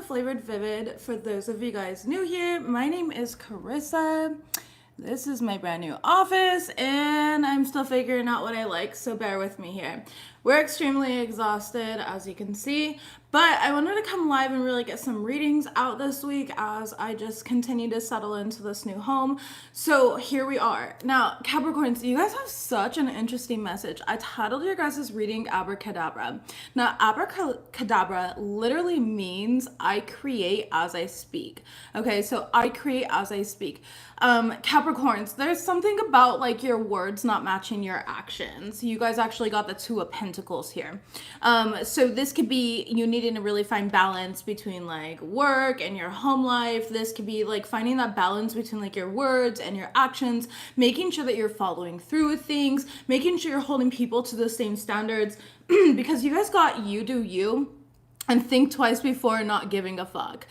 Flavored Vivid. For those of you guys new here, my name is Carissa. This is my brand new office and I'm still figuring out what I like, so bear with me here. We're extremely exhausted, as you can see, but I wanted to come live and really get some readings out this week as I just continue to settle into this new home. So here we are. Now, Capricorns, you guys have such an interesting message. I titled your guys' reading Abracadabra. Now, Abracadabra literally means I create as I speak. Okay, so I create as I speak. Capricorns, there's something about like your words not matching your actions. You guys actually got the Two of Pentacles here. So this could be you needing to really find balance between like work and your home life. This could be like finding that balance between like your words and your actions, making sure that you're following through with things, making sure you're holding people to the same standards because you guys got you do you. And think twice before not giving a fuck.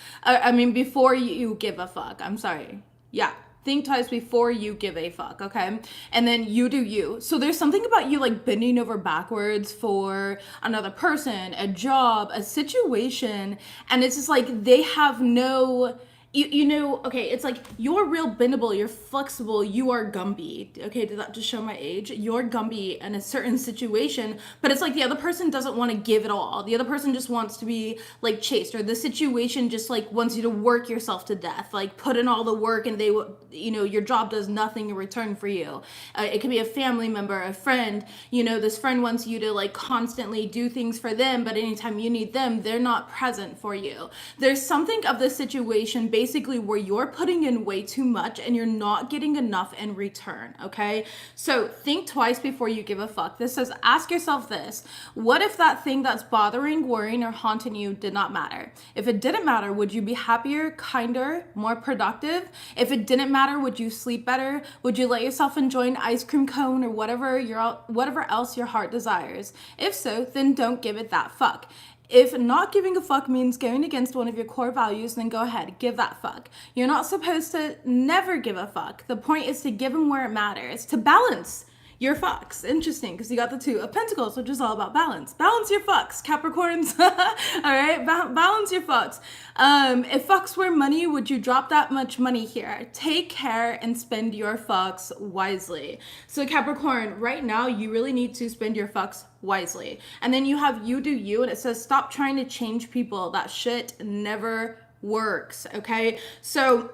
Before you give a fuck. I'm sorry. Yeah. Think twice before you give a fuck, okay? And then you do you. So there's something about you like bending over backwards for another person, a job, a situation. And it's just like they have no... okay, it's like you're real bendable, you're flexible, you are Gumby. Okay, did that just show my age? You're Gumby in a certain situation, but it's like the other person doesn't want to give it all. The other person just wants to be like chased, or the situation just like wants you to work yourself to death, like put in all the work and they, your job does nothing in return for you. It could be a family member, a friend, this friend wants you to like constantly do things for them, but anytime you need them, they're not present for you. There's something of the situation basically where you're putting in way too much and you're not getting enough in return, okay? So think twice before you give a fuck. This says, ask yourself this: what if that thing that's bothering, worrying, or haunting you did not matter? If it didn't matter, would you be happier, kinder, more productive? If it didn't matter, would you sleep better? Would you let yourself enjoy an ice cream cone or whatever else your heart desires? If so, then don't give it that fuck. If not giving a fuck means going against one of your core values, then go ahead, give that fuck. You're not supposed to never give a fuck. The point is to give them where it matters, to balance your fucks. Interesting, because you got the Two of Pentacles, which is all about balance. Balance your fucks, Capricorns. All right, balance your fucks. If fucks were money, would you drop that much money here? Take care and spend your fucks wisely. So Capricorn, right now, you really need to spend your fucks wisely. And then you have you do you, and it says stop trying to change people. That shit never works, okay? So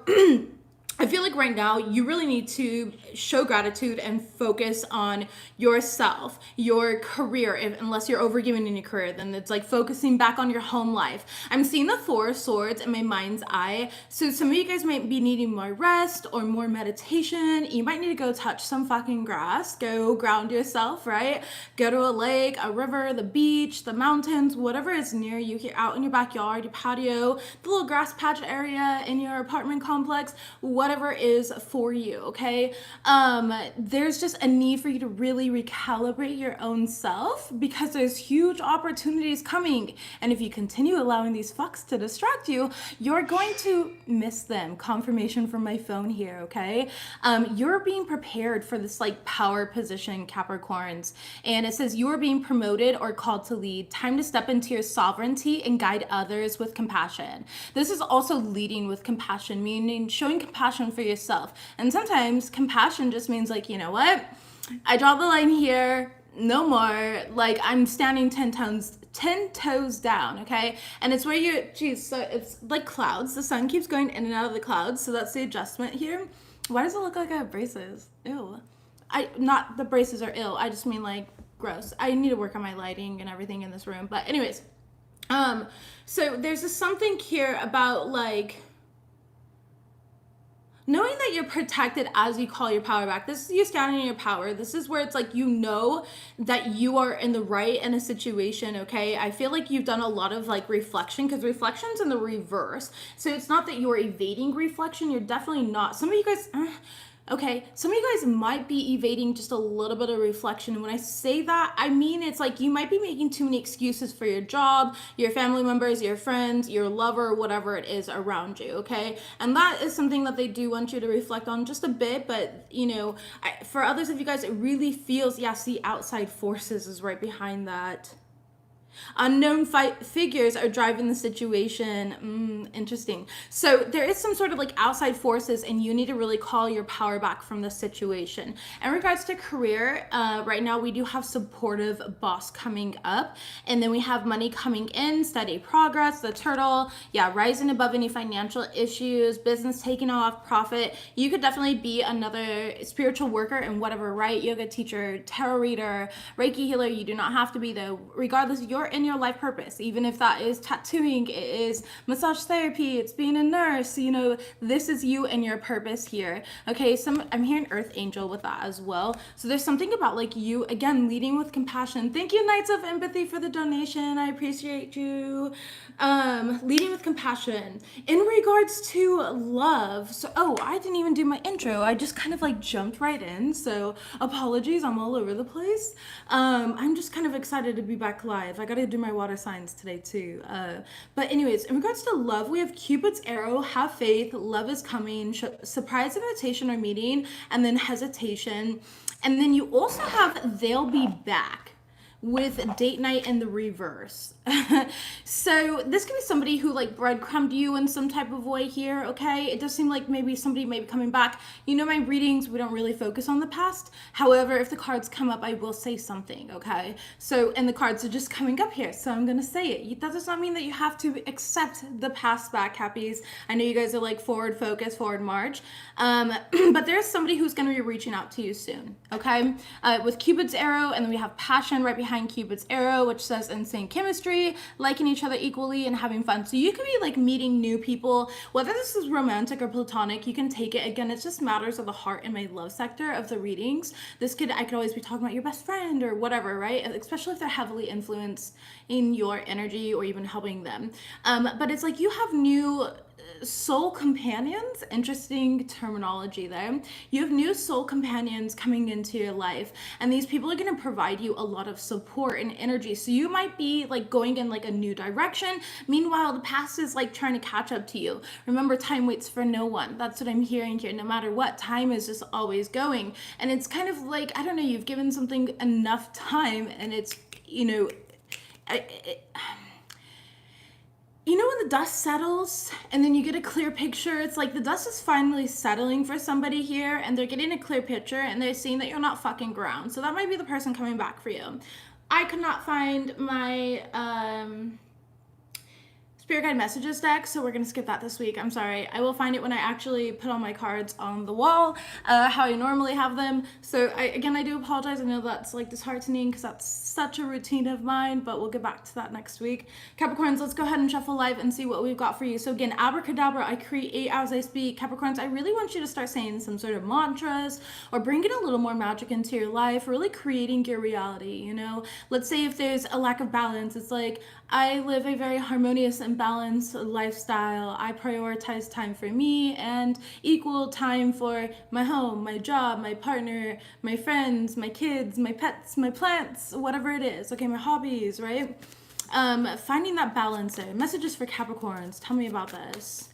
I feel like right now you really need to show gratitude and focus on yourself, your career. Unless you're overgiving in your career, then it's like focusing back on your home life. I'm seeing the Four of Swords in my mind's eye. So some of you guys might be needing more rest or more meditation. You might need to go touch some fucking grass, go ground yourself, right? Go to a lake, a river, the beach, the mountains, whatever is near you here, out in your backyard, your patio, the little grass patch area in your apartment complex, whatever is for you, okay? There's just a need for you to really recalibrate your own self because there's huge opportunities coming. And if you continue allowing these fucks to distract you, you're going to miss them. Confirmation from my phone here, okay? You're being prepared for this like power position, Capricorns. And it says you're being promoted or called to lead. Time to step into your sovereignty and guide others with compassion. This is also leading with compassion, meaning showing compassion for yourself. And sometimes compassion just means like, you know what? I draw the line here, no more. Like I'm standing 10 toes down, okay? And it's where so it's like clouds. The sun keeps going in and out of the clouds. So that's the adjustment here. Why does it look like I have braces? Ew. Not the braces are ill. I just mean like gross. I need to work on my lighting and everything in this room. But anyways, so there's something here about like knowing that you're protected as you call your power back. This is you standing in your power. This is where it's like you know that you are in the right in a situation, okay? I feel like you've done a lot of like reflection because reflection's in the reverse. So it's not that you're evading reflection. You're definitely not. Some of you guys... Okay, some of you guys might be evading just a little bit of reflection. And when I say that, I mean it's like you might be making too many excuses for your job, your family members, your friends, your lover, whatever it is around you, okay? And that is something that they do want you to reflect on just a bit. But, for others of you guys, it really feels, yes, the outside forces is right behind that. Unknown figures are driving the situation. Interesting. So there is some sort of like outside forces, and you need to really call your power back from the situation. In regards to career, right now we do have supportive boss coming up, and then we have money coming in, steady progress, the turtle. Yeah, rising above any financial issues, business taking off, profit. You could definitely be another spiritual worker in whatever, right? Yoga teacher, tarot reader, Reiki healer. You do not have to be though. Regardless, you're in your life purpose, even if that is tattooing, it is massage therapy, it's being a nurse, you know, this is you and your purpose here. Okay, I'm hearing earth angel with that as well. So there's something about like you again leading with compassion. Thank you, Knights of Empathy, for the donation. I appreciate you. Leading with compassion in regards to love. So I didn't even do my intro, I just kind of like jumped right in, so apologies, I'm all over the place. I'm just kind of excited to be back live. I gotta do my water signs today too. But anyways, in regards to love, we have Cupid's arrow, have faith, love is coming, surprise invitation or meeting, and then hesitation. And then you also have they'll be back with date night in the reverse. So this could be somebody who like breadcrumbed you in some type of way here, okay? It does seem like maybe somebody may be coming back. You know, my readings, we don't really focus on the past. However, if the cards come up, I will say something, okay? So, and the cards are just coming up here, so I'm gonna say it. That does not mean that you have to accept the past back, Cappies. I know you guys are like forward focus, forward march. But there's somebody who's gonna be reaching out to you soon, okay? With Cupid's arrow, and then we have passion right behind Cupid's arrow, which says insane chemistry, liking each other equally and having fun. So you could be like meeting new people, whether this is romantic or platonic, you can take it. Again, it's just matters of the heart in my love sector of the readings. I could always be talking about your best friend or whatever, right? Especially if they're heavily influenced in your energy or even helping them. But it's like you have new soul companions. Interesting terminology there. You have new soul companions coming into your life, and these people are going to provide you a lot of support and energy. So you might be like going in like a new direction, meanwhile the past is like trying to catch up to you. Remember, time waits for no one. That's what I'm hearing here. No matter what, time is just always going, and it's kind of like, I don't know, you've given something enough time, and it's, you know, you know when the dust settles and then you get a clear picture, it's like the dust is finally settling for somebody here, and they're getting a clear picture, and they're seeing that you're not fucking around. So that might be the person coming back for you. I could not find my Spirit Guide Messages deck, so we're going to skip that this week. I'm sorry. I will find it when I actually put all my cards on the wall, how I normally have them. So I do apologize. I know that's like disheartening because that's such a routine of mine, but we'll get back to that next week. Capricorns, let's go ahead and shuffle live and see what we've got for you. So again, abracadabra, I create as I speak. Capricorns, I really want you to start saying some sort of mantras or bringing a little more magic into your life, really creating your reality, you know? Let's say if there's a lack of balance, it's like, I live a very harmonious and balanced lifestyle. I prioritize time for me and equal time for my home, my job, my partner, my friends, my kids, my pets, my plants, whatever it is. Okay, my hobbies, right? Finding that balance there. Messages for Capricorns. Tell me about this.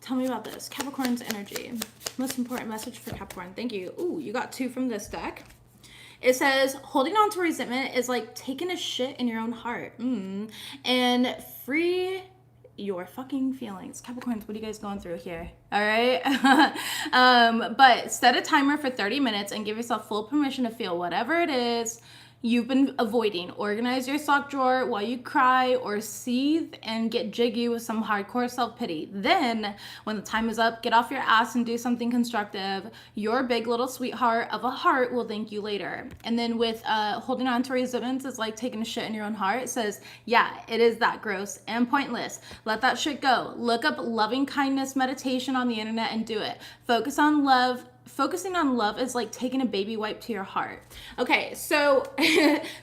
Tell me about this. Capricorn's energy. Most important message for Capricorn. Thank you. Ooh, you got 2 from this deck. It says, holding on to resentment is like taking a shit in your own heart. And free your fucking feelings. Capricorns, what are you guys going through here? All right. But set a timer for 30 minutes and give yourself full permission to feel whatever it is you've been avoiding. Organize your sock drawer while you cry or seethe and get jiggy with some hardcore self-pity. Then, when the time is up, get off your ass and do something constructive. Your big little sweetheart of a heart will thank you later. And then with holding on to resentments is like taking a shit in your own heart. It says, yeah, it is that gross and pointless. Let that shit go. Look up loving kindness meditation on the internet and do it. Focusing on love is like taking a baby wipe to your heart. Okay, so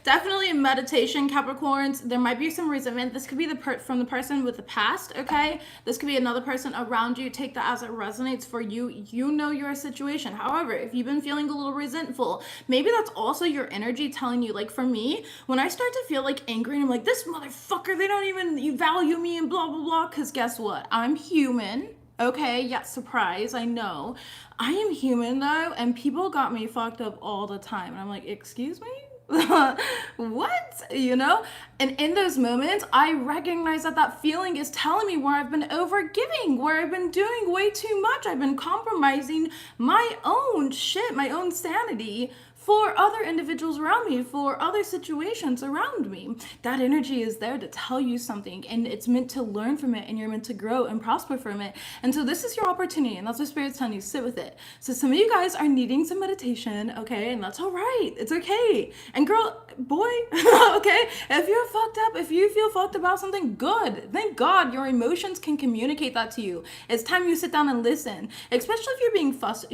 definitely in meditation, Capricorns, there might be some resentment. This could be from the person with the past, okay? This could be another person around you. Take that as it resonates for you. You know your situation. However, if you've been feeling a little resentful, maybe that's also your energy telling you, like for me, when I start to feel like angry and I'm like, this motherfucker, they don't even value me and blah, blah, blah, because guess what? I'm human. Okay, yeah, surprise, I know. I am human though, and people got me fucked up all the time. And I'm like, excuse me? What? You know? And in those moments, I recognize that that feeling is telling me where I've been overgiving, where I've been doing way too much. I've been compromising my own shit, my own sanity for other individuals around me, for other situations around me. That energy is there to tell you something, and it's meant to learn from it, and you're meant to grow and prosper from it. And so this is your opportunity, and that's what Spirit's telling you, sit with it. So some of you guys are needing some meditation, okay? And that's all right. It's okay. And girl, boy, okay? If you're fucked up, if you feel fucked about something, good. Thank God your emotions can communicate that to you. It's time you sit down and listen, especially if you're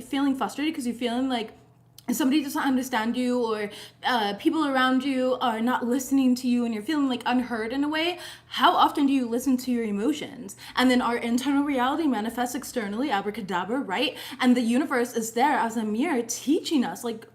feeling frustrated because you're feeling like somebody doesn't understand you, or people around you are not listening to you, and you're feeling like unheard in a way. How often do you listen to your emotions? And then our internal reality manifests externally, abracadabra, right? And the universe is there as a mirror teaching us, like,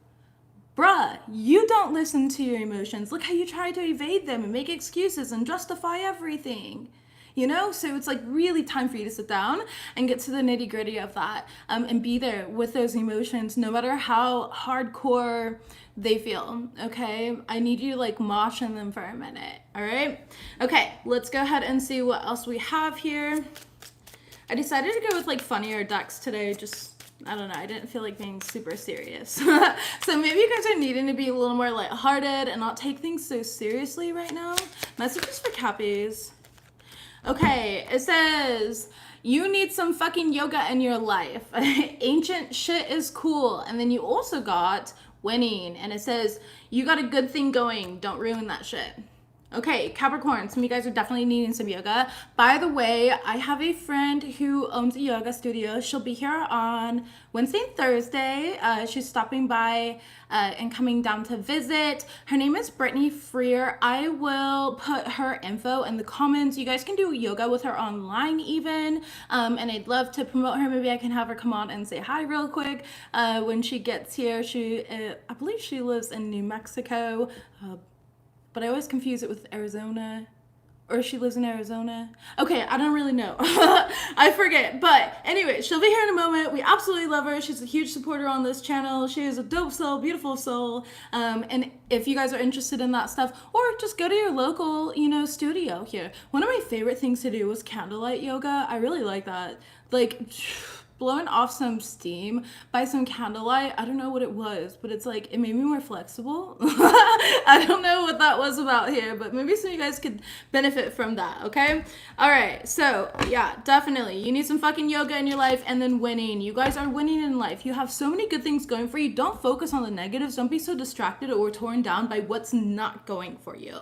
bruh, you don't listen to your emotions. Look how you try to evade them and make excuses and justify everything. You know, so it's like really time for you to sit down and get to the nitty gritty of that, and be there with those emotions, no matter how hardcore they feel. Okay, I need you to like mosh in them for a minute. All right, okay, let's go ahead and see what else we have here. I decided to go with like funnier decks today. Just, I don't know, I didn't feel like being super serious. So maybe you guys are needing to be a little more lighthearted and not take things so seriously right now. Messages for Cappies. Okay, it says, you need some fucking yoga in your life. Ancient shit is cool. And then you also got winning. And it says, you got a good thing going. Don't ruin that shit. Okay, Capricorn, some of you guys are definitely needing some yoga. By the way, I have a friend who owns a yoga studio. She'll be here on Wednesday and Thursday. She's stopping by and coming down to visit. Her name is Brittany Freer. I will put her info in the comments. You guys can do yoga with her online even. And I'd love to promote her. Maybe I can have her come on and say hi real quick when she gets here. I believe she lives in New Mexico. But I always confuse it with Arizona, or she lives in Arizona. Okay, I don't really know. I forget. But anyway, she'll be here in a moment. We absolutely love her. She's a huge supporter on this channel. She is a dope soul, beautiful soul. And if you guys are interested in that stuff, or just go to your local, studio here. One of my favorite things to do was candlelight yoga. I really like that. Like, blowing off some steam by some candlelight. I don't know what it was, but it's like, it made me more flexible. I don't know what that was about here, but maybe some of you guys could benefit from that, okay? All right, so yeah, definitely. You need some fucking yoga in your life, and then winning. You guys are winning in life. You have so many good things going for you. Don't focus on the negatives. Don't be so distracted or torn down by what's not going for you.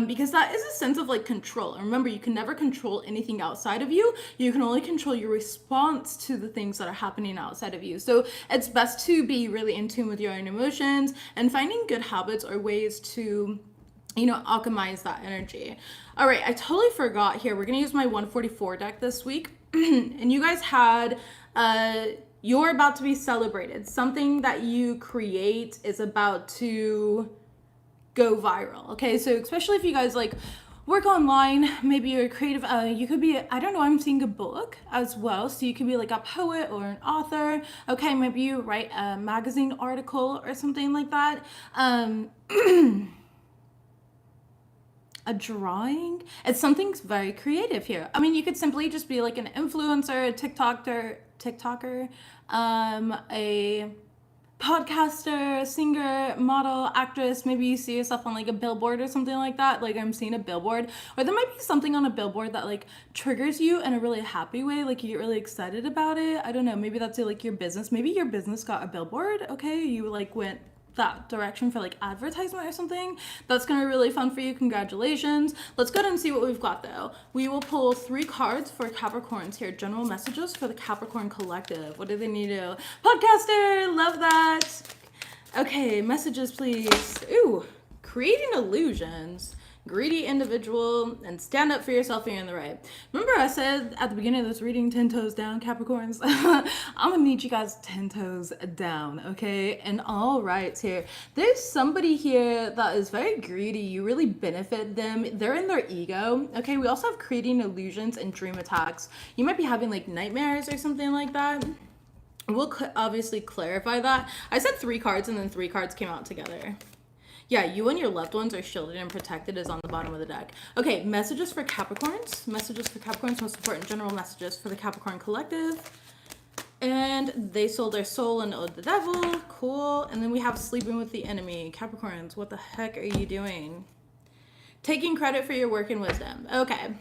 Because that is a sense of like control. And remember, you can never control anything outside of you. You can only control your response to the things that are happening outside of you. So it's best to be really in tune with your own emotions and finding good habits or ways to alchemize that energy. All right, I totally forgot here. We're gonna use my 144 deck this week. And you guys had you're about to be celebrated. Something that you create is about to go viral. Okay, so especially if you guys like work online, maybe you're creative, you could be, I don't know, I'm seeing a book as well, so you could be like a poet or an author. Okay, maybe you write a magazine article or something like that. A drawing, it's something very creative here. I mean, you could simply just be like an influencer, a TikToker, a podcaster, singer, model, actress. Maybe you see yourself on like a billboard or something like that. Like I'm seeing a billboard, or there might be something on a billboard that like triggers you in a really happy way. Like you get really excited about it. I don't know. Maybe that's like your business. Maybe your business got a billboard. Okay, you like went that direction for like advertisement or something. That's gonna be really fun for you. Congratulations. Let's go ahead and see what we've got though. We will pull 3 cards for Capricorns here. General messages for the Capricorn collective. What do they need to? Podcaster, love that. Okay, messages please. Ooh, creating illusions. Greedy individual, and stand up for yourself and you're in the right. Remember I said at the beginning of this reading, 10 toes down, Capricorns? I'm gonna need you guys 10 toes down, okay? And all right here. There's somebody here that is very greedy. You really benefit them. They're in their ego, okay? We also have creating illusions and dream attacks. You might be having like nightmares or something like that. We'll obviously clarify that. I said 3 cards and then 3 cards came out together. Yeah, you and your loved ones are shielded and protected is on the bottom of the deck. Okay, messages for Capricorns. Messages for Capricorns, most important general messages for the Capricorn collective. And they sold their soul and owed the devil. Cool. And then we have sleeping with the enemy. Capricorns, what the heck are you doing? Taking credit for your work and wisdom. Okay.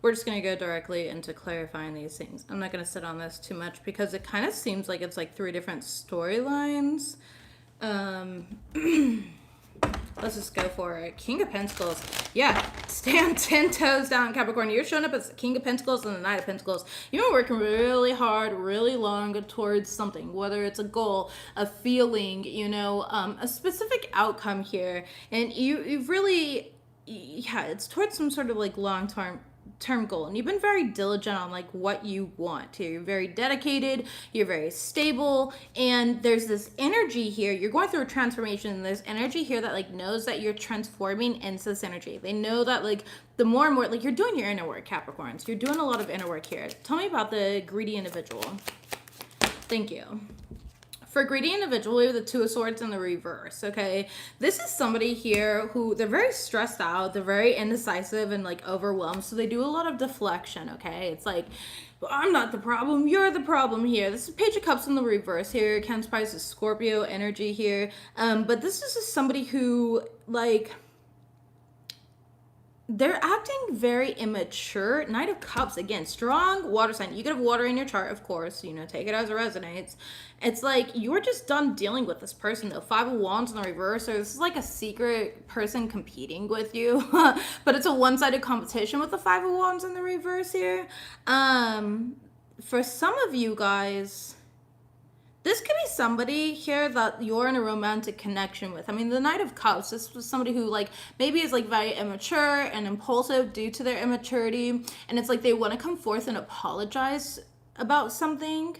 We're just going to go directly into clarifying these things. I'm not going to sit on this too much because it kind of seems like it's like 3 different storylines. Let's just go for it. King of Pentacles. Yeah, stand 10 toes down, Capricorn. You're showing up as King of Pentacles and the Knight of Pentacles. You've been working really hard, really long towards something, whether it's a goal, a feeling, you know, a specific outcome here. And you've really, yeah, it's towards some sort of like long-term goal, and you've been very diligent on like what you want. You're very dedicated, you're very stable, and there's this energy here. You're going through a transformation, and there's energy here that like knows that you're transforming into this energy. They know that like the more and more like you're doing your inner work, Capricorns. You're doing a lot of inner work here. Tell me about the greedy individual. Thank you. For greedy individual, we have the 2 of Swords in the reverse, okay? This is somebody here who, they're very stressed out, they're very indecisive and like overwhelmed, so they do a lot of deflection, okay? It's like, well, I'm not the problem, you're the problem here. This is Page of Cups in the reverse here. Cancer Spice is Scorpio energy here. But this is just somebody who, like, they're acting very immature. Knight of Cups, again, strong water sign. You could have water in your chart, of course, you know, take it as it resonates. It's like you're just done dealing with this person, though. 5 of Wands in the reverse, or this is like a secret person competing with you. But it's a one-sided competition with the 5 of Wands in the reverse here. For some of you guys, this could be somebody here that you're in a romantic connection with. I mean, the Knight of Cups, this was somebody who like maybe is like very immature and impulsive due to their immaturity. And it's like they want to come forth and apologize about something.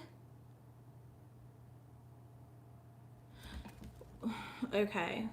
Okay.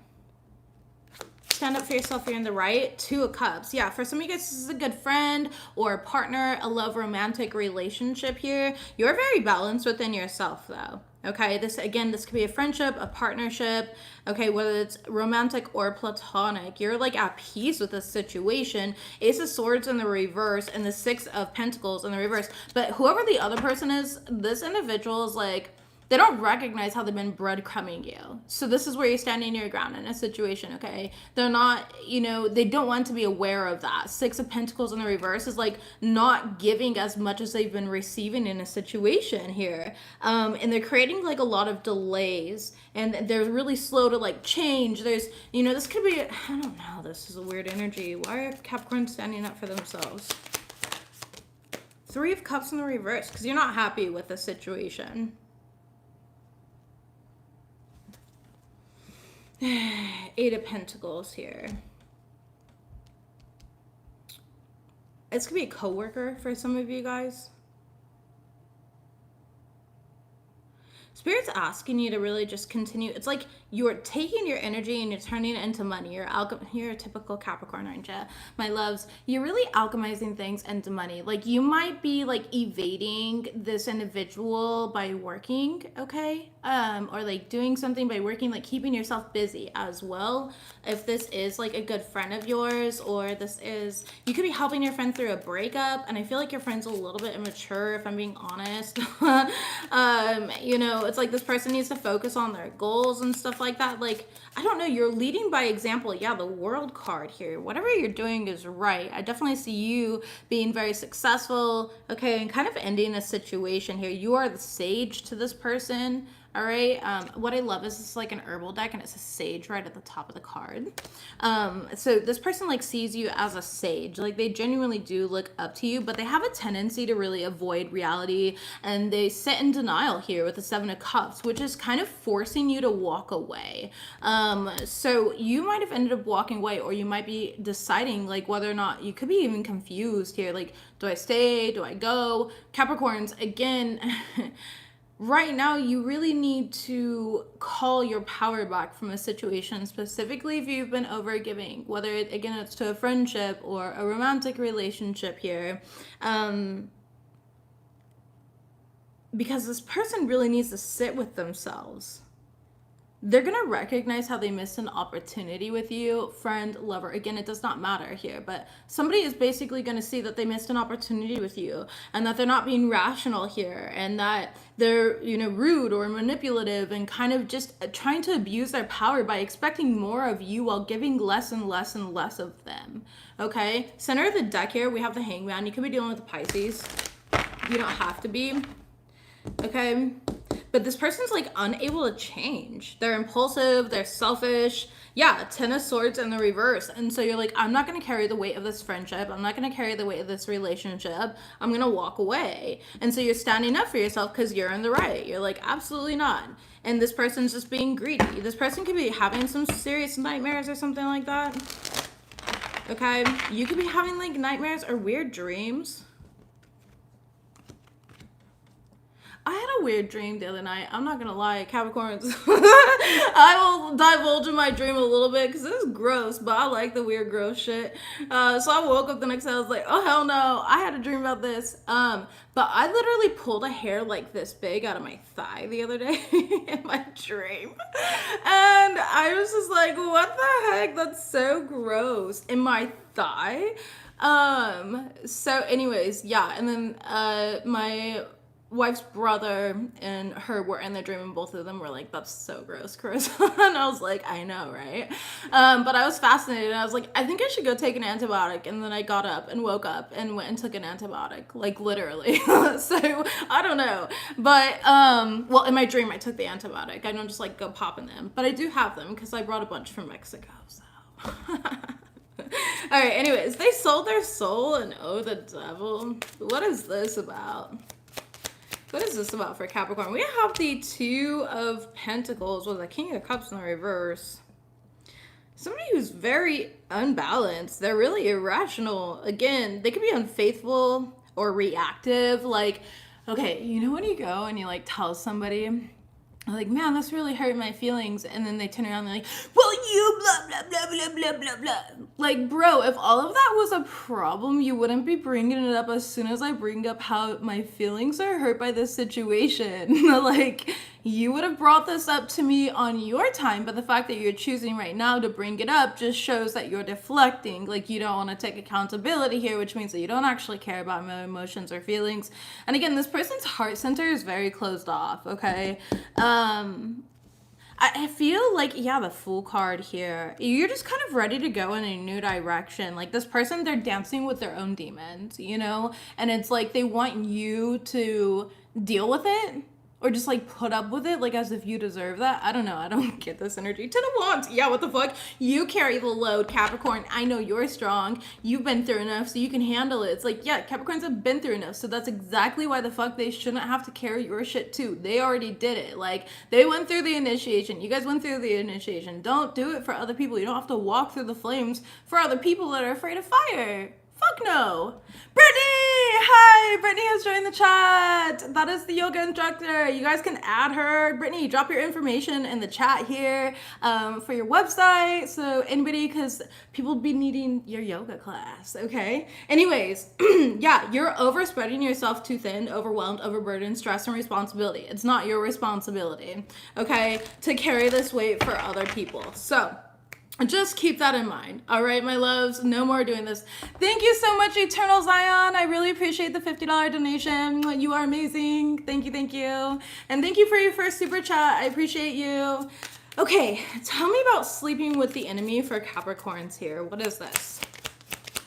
Stand up for yourself, you're in the right. 2 of Cups. Yeah, for some of you guys, this is a good friend or a partner, a love romantic relationship here. You're very balanced within yourself, though. Okay, this could be a friendship, a partnership, okay, whether it's romantic or platonic. You're like at peace with this situation. Ace of Swords in the reverse and the 6 of Pentacles in the reverse. But whoever the other person is, this individual is like, they don't recognize how they've been breadcrumbing you. So this is where you're standing your ground in a situation, okay? They're not, you know, they don't want to be aware of that. 6 of Pentacles in the reverse is like not giving as much as they've been receiving in a situation here. And they're creating like a lot of delays, and they're really slow to like change. There's, you know, this could be, I don't know, this is a weird energy. Why are Capricorns standing up for themselves? 3 of Cups in the reverse, because you're not happy with the situation. 8 of Pentacles here. It's gonna be a coworker for some of you guys. Spirit's asking you to really just continue. It's like you're taking your energy and you're turning it into money. You're a typical Capricorn, aren't you? My loves, you're really alchemizing things into money. Like you might be like evading this individual by working, okay? Or like doing something by working, like keeping yourself busy as well. If this is like a good friend of yours, or this is, you could be helping your friend through a breakup, and I feel like your friend's a little bit immature, if I'm being honest. You know, it's like this person needs to focus on their goals and stuff like that. Like, I don't know, you're leading by example. Yeah, the World card here. Whatever you're doing is right. I definitely see you being very successful, okay, and kind of ending a situation here. You are the sage to this person. All right. What I love is it's like an herbal deck, and it's a sage right at the top of the card. So this person like sees you as a sage. Like they genuinely do look up to you, but they have a tendency to really avoid reality, and they sit in denial here with the 7 of Cups, which is kind of forcing you to walk away. So you might have ended up walking away, or you might be deciding like whether or not, you could be even confused here. Like, do I stay? Do I go? Capricorns, again, right now, you really need to call your power back from a situation, specifically if you've been overgiving, whether again, it's to a friendship or a romantic relationship here. because this person really needs to sit with themselves. They're going to recognize how they missed an opportunity with you, friend, lover. Again, it does not matter here, but somebody is basically going to see that they missed an opportunity with you and that they're not being rational here and that they're, rude or manipulative and kind of just trying to abuse their power by expecting more of you while giving less and less and less of them. Okay? Center of the deck here, we have the Hangman. You could be dealing with the Pisces. You don't have to be. Okay? But this person's like unable to change. They're impulsive, they're selfish. Yeah, Ten of Swords in the reverse. And so you're like, I'm not going to carry the weight of this friendship. I'm not going to carry the weight of this relationship. I'm going to walk away. And so you're standing up for yourself because you're in the right. You're like, absolutely not. And this person's just being greedy. This person could be having some serious nightmares or something like that. Okay? You could be having like nightmares or weird dreams. I had a weird dream the other night. I'm not gonna lie, Capricorns. I will divulge in my dream a little bit because this is gross, but I like the weird gross shit. So I woke up the next day, I was like, oh hell no, I had a dream about this. But I literally pulled a hair like this big out of my thigh the other day in my dream. And I was just like, what the heck? That's so gross. In my thigh. So anyways, yeah, and then my wife's brother and her were in the dream, and both of them were like, that's so gross, Carissa. And I was like, I know, right? But I was fascinated, and I was like, I think I should go take an antibiotic. And then I got up and woke up and went and took an antibiotic, like literally. So I don't know, but well, in my dream I took the antibiotic. I don't just like go popping them, but I do have them because I brought a bunch from Mexico. So all right, anyways, they sold their soul and oh the devil. What is this about? What is this about for Capricorn? We have the Two of Pentacles with the King of Cups in the reverse. Somebody who's very unbalanced. They're really irrational. Again, they could be unfaithful or reactive. Like, okay, you know when you go and you like tell somebody, like, man, this really hurt my feelings, and then they turn around and they're like, well, you blah, blah, blah, blah, blah, blah, blah. Like, bro, if all of that was a problem, you wouldn't be bringing it up as soon as I bring up how my feelings are hurt by this situation. Like, you would have brought this up to me on your time, but the fact that you're choosing right now to bring it up just shows that you're deflecting. Like, you don't want to take accountability here, which means that you don't actually care about my emotions or feelings. And again, this person's heart center is very closed off, okay? I feel like, yeah, the Fool card here, you're just kind of ready to go in a new direction. Like, this person, they're dancing with their own demons, and it's like they want you to deal with it or just like put up with it, like as if you deserve that. I don't know, I don't get this energy. Ten of Wands, yeah, what the fuck? You carry the load, Capricorn. I know you're strong. You've been through enough, so you can handle it. It's like, yeah, Capricorns have been through enough, so that's exactly why the fuck they shouldn't have to carry your shit too. They already did it. Like, they went through the initiation. You guys went through the initiation. Don't do it for other people. You don't have to walk through the flames for other people that are afraid of fire. Fuck no. Brittany! Hi! Brittany has joined the chat. That is the yoga instructor. You guys can add her. Brittany, drop your information in the chat here for your website. So anybody, because people be needing your yoga class, okay? Anyways, yeah, you're overspreading yourself too thin, overwhelmed, overburdened, stress, and responsibility. It's not your responsibility, okay, to carry this weight for other people. So just keep that in mind. All right, my loves, no more doing this. Thank you so much, Eternal Zion. I really appreciate the $50 donation. You are amazing. Thank you, thank you. And thank you for your first super chat. I appreciate you. Okay, tell me about sleeping with the enemy for Capricorns here. What is this?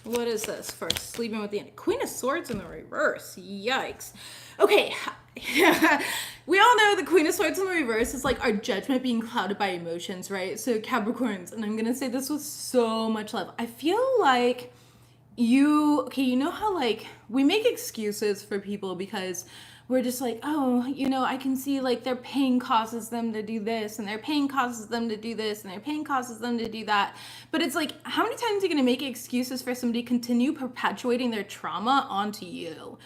What is this for sleeping with the enemy? Queen of Swords in the reverse. Yikes. Okay. We all know the Queen of Swords in the reverse is like our judgment being clouded by emotions, right? So Capricorns, and I'm gonna say this with so much love, I feel like you know how like we make excuses for people because we're just like, oh, I can see like their pain causes them to do this, and their pain causes them to do this, and their pain causes them to do that. But it's like, how many times are you going to make excuses for somebody to continue perpetuating their trauma onto you?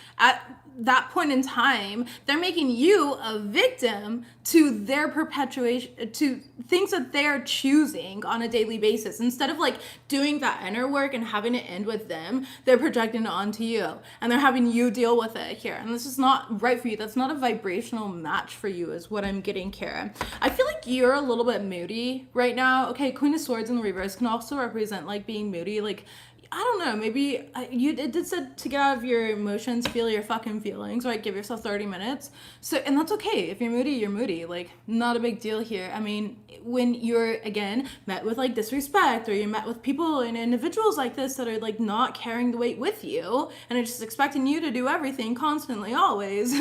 that point in time, they're making you a victim to their perpetuation, to things that they're choosing on a daily basis. Instead of like doing that inner work and having it end with them, they're projecting it onto you and they're having you deal with it here. And this is not right for you. That's not a vibrational match for you, is what I'm getting, Kara. I feel like you're a little bit moody right now. Okay, Queen of Swords in the reverse can also represent like being moody. Like, I don't know, maybe it did said to get out of your emotions, feel your fucking feelings, right? Give yourself 30 minutes. So, and that's okay. If you're moody, you're moody. Like, not a big deal here. I mean, when you're, again, met with like disrespect, or you're met with people and individuals like this that are like not carrying the weight with you and are just expecting you to do everything constantly, always,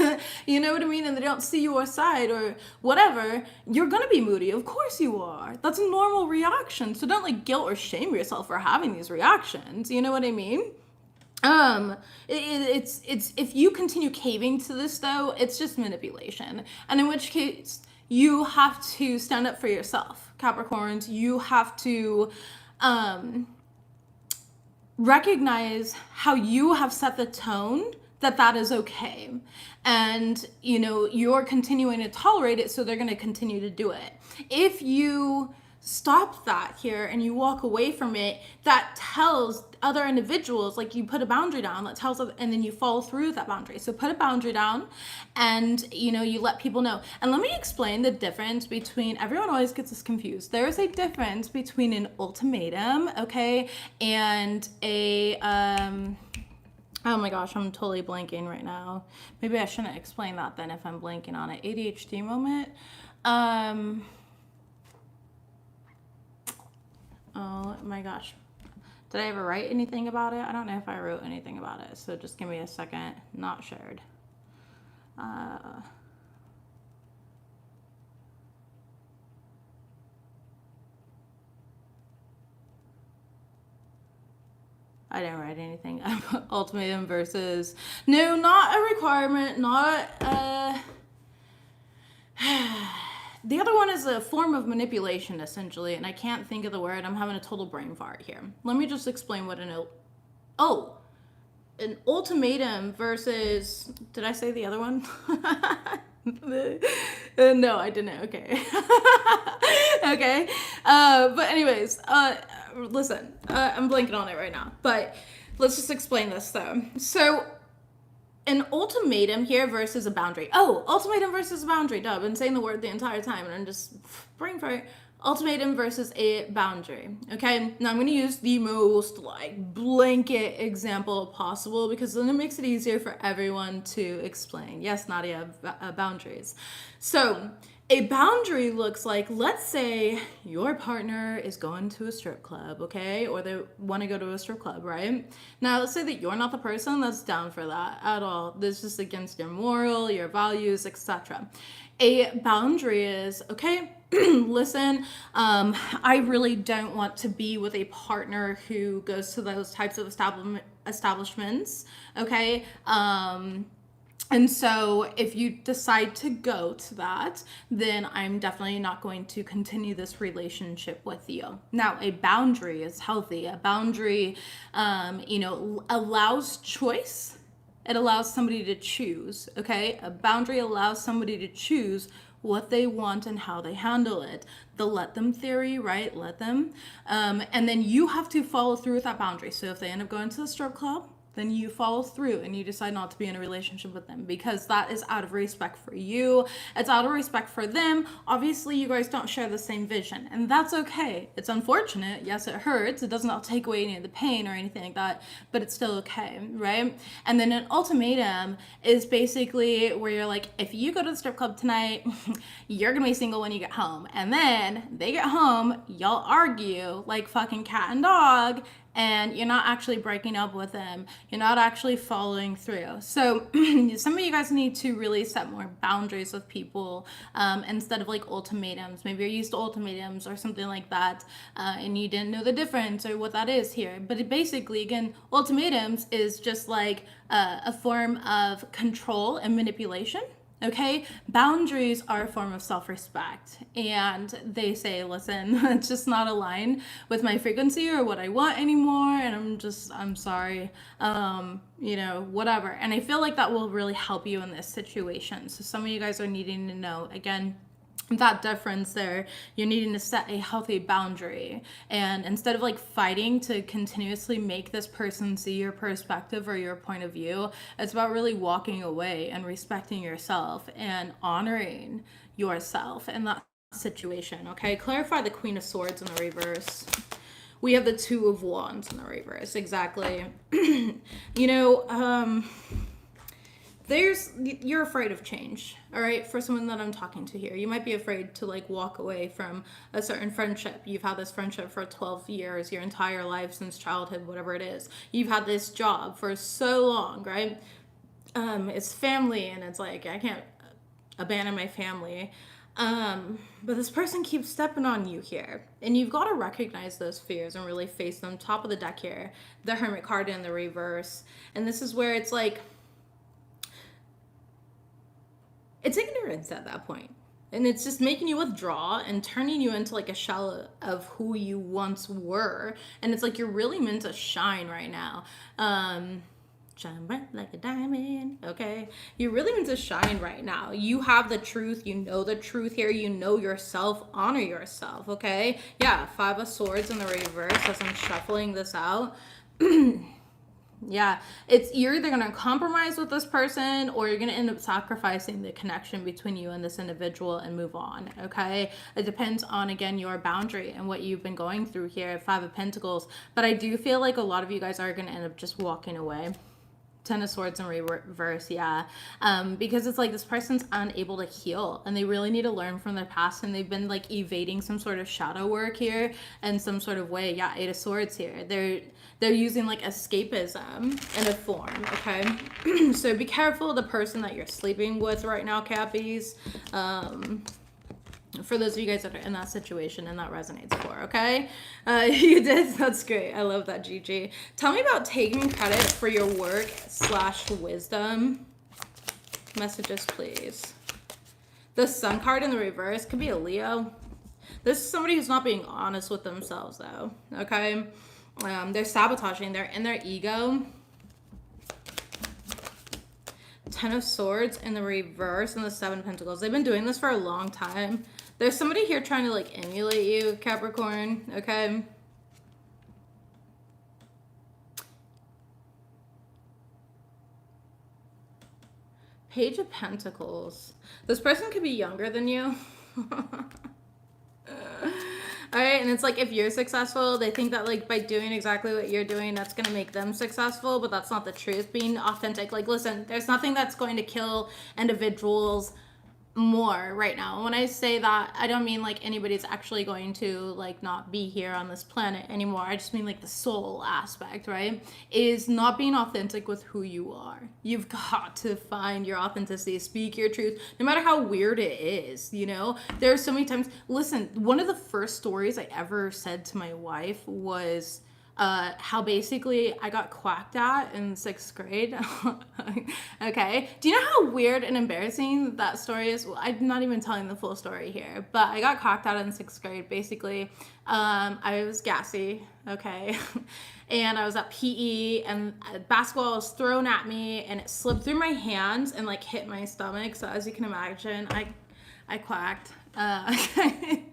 you know what I mean? And they don't see your side or whatever, you're gonna be moody. Of course you are. That's a normal reaction. So don't like guilt or shame yourself for having these reactions. You know what I mean? It's if you continue caving to this though, it's just manipulation. And in which case you have to stand up for yourself, Capricorns. You have to recognize how you have set the tone, that is okay. And, you know, you're continuing to tolerate it, so they're going to continue to do it. If you stop that here and you walk away from it, that tells other individuals, like you put a boundary down, that tells them, and then you follow through with that boundary. So put a boundary down and, you know, you let people know. And let me explain the difference between, everyone always gets this confused. There is a difference between an ultimatum, okay, and a, oh my gosh, I'm totally blanking right now. Maybe I shouldn't explain that then if I'm blanking on it. ADHD moment. Oh my gosh. Did I ever write anything about it? I don't know if I wrote anything about it. So just give me a second. Not shared. I didn't write anything. Ultimatum versus, no, not a requirement, not the other one is a form of manipulation, essentially, and I can't think of the word. I'm having a total brain fart here. Let me just explain what an ultimatum versus, did I say the other one? No, I didn't. Okay. Okay. But anyways, listen, I'm blanking on it right now, but let's just explain this though. So an ultimatum here versus a boundary. Oh, ultimatum versus a boundary. Duh, I've been saying the word the entire time and I'm just brain fart. Ultimatum versus a boundary. Okay, now I'm going to use the most like blanket example possible because then it makes it easier for everyone to explain. Yes, Nadia, boundaries. So a boundary looks like, let's say your partner is going to a strip club, okay? Or they want to go to a strip club, right? Now, let's say that you're not the person that's down for that at all. This is against your moral, your values, etc. A boundary is, okay, listen, I really don't want to be with a partner who goes to those types of establishments, okay? And so if you decide to go to that, then I'm definitely not going to continue this relationship with you. Now, a boundary is healthy. A boundary, allows choice. It allows somebody to choose, okay? A boundary allows somebody to choose what they want and how they handle it. The let them theory, right? Let them. And then you have to follow through with that boundary. So if they end up going to the strip club, then you follow through and you decide not to be in a relationship with them because that is out of respect for you. It's out of respect for them. Obviously, you guys don't share the same vision, and that's okay. It's unfortunate. Yes, it hurts. It doesn't take away any of the pain or anything like that, but it's still okay, right? And then an ultimatum is basically where you're like, if you go to the strip club tonight, you're gonna be single when you get home. And then they get home, y'all argue like fucking cat and dog, and you're not actually breaking up with them. You're not actually following through. So some of you guys need to really set more boundaries with people instead of like ultimatums. Maybe you're used to ultimatums or something like that, and you didn't know the difference or what that is here. But it basically, again, ultimatums is just like a form of control and manipulation. Okay, boundaries are a form of self-respect, and they say, listen, it's just not aligned with my frequency or what I want anymore, and I'm sorry, whatever. And I feel like that will really help you in this situation. So some of you guys are needing to know, again, that difference there. You're needing to set a healthy boundary, and instead of like fighting to continuously make this person see your perspective or your point of view, it's about really walking away and respecting yourself and honoring yourself in that situation. Okay, clarify the Queen of Swords in the reverse. We have the Two of Wands in the reverse. Exactly. You're afraid of change, all right? For someone that I'm talking to here, you might be afraid to like walk away from a certain friendship. You've had this friendship for 12 years, your entire life since childhood, whatever it is. You've had this job for so long, right? It's family, and it's like, I can't abandon my family. But this person keeps stepping on you here, and you've got to recognize those fears and really face them. Top of the deck here, the Hermit card in the reverse. And this is where it's like, it's ignorance at that point. And it's just making you withdraw and turning you into like a shell of who you once were. And it's like you're really meant to shine right now. Shine bright like a diamond, okay? You're really meant to shine right now. You have the truth. You know the truth here. You know yourself. Honor yourself, okay? Yeah, Five of Swords in the reverse as I'm shuffling this out. Yeah, you're either going to compromise with this person, or you're going to end up sacrificing the connection between you and this individual and move on, okay? It depends on, again, your boundary and what you've been going through here, Five of Pentacles. But I do feel like a lot of you guys are going to end up just walking away. Ten of Swords in reverse, yeah. Because it's like this person's unable to heal, and they really need to learn from their past, and they've been like evading some sort of shadow work here in some sort of way. Yeah, Eight of Swords here. They're using like escapism in a form, okay? So be careful of the person that you're sleeping with right now, Cappies. For those of you guys that are in that situation and that resonates for, okay? You did. That's great. I love that, Gigi. Tell me about taking credit for your work / wisdom. Messages, please. The Sun card in the reverse could be a Leo. This is somebody who's not being honest with themselves, though, okay? They're sabotaging. They're in their ego. Ten of Swords in the reverse and the Seven of Pentacles. They've been doing this for a long time. There's somebody here trying to like emulate you, Capricorn, okay? Page of Pentacles. This person could be younger than you. All right, and it's like if you're successful, they think that like by doing exactly what you're doing, that's going to make them successful, but that's not the truth. Being authentic, like listen, there's nothing that's going to kill individuals more right now. When I say that, I don't mean like anybody's actually going to like not be here on this planet anymore. I just mean like the soul aspect, right? Is not being authentic with who you are. You've got to find your authenticity, speak your truth, no matter how weird it is, you know? There are so many times, listen, one of the first stories I ever said to my wife was how basically I got quacked at in 6th grade. Okay. Do you know how weird and embarrassing that story is? Well, I'm not even telling the full story here, but I got quacked at in 6th grade. Basically, I was gassy. Okay. And I was at PE, and basketball was thrown at me, and it slipped through my hands and like hit my stomach. So as you can imagine, I quacked.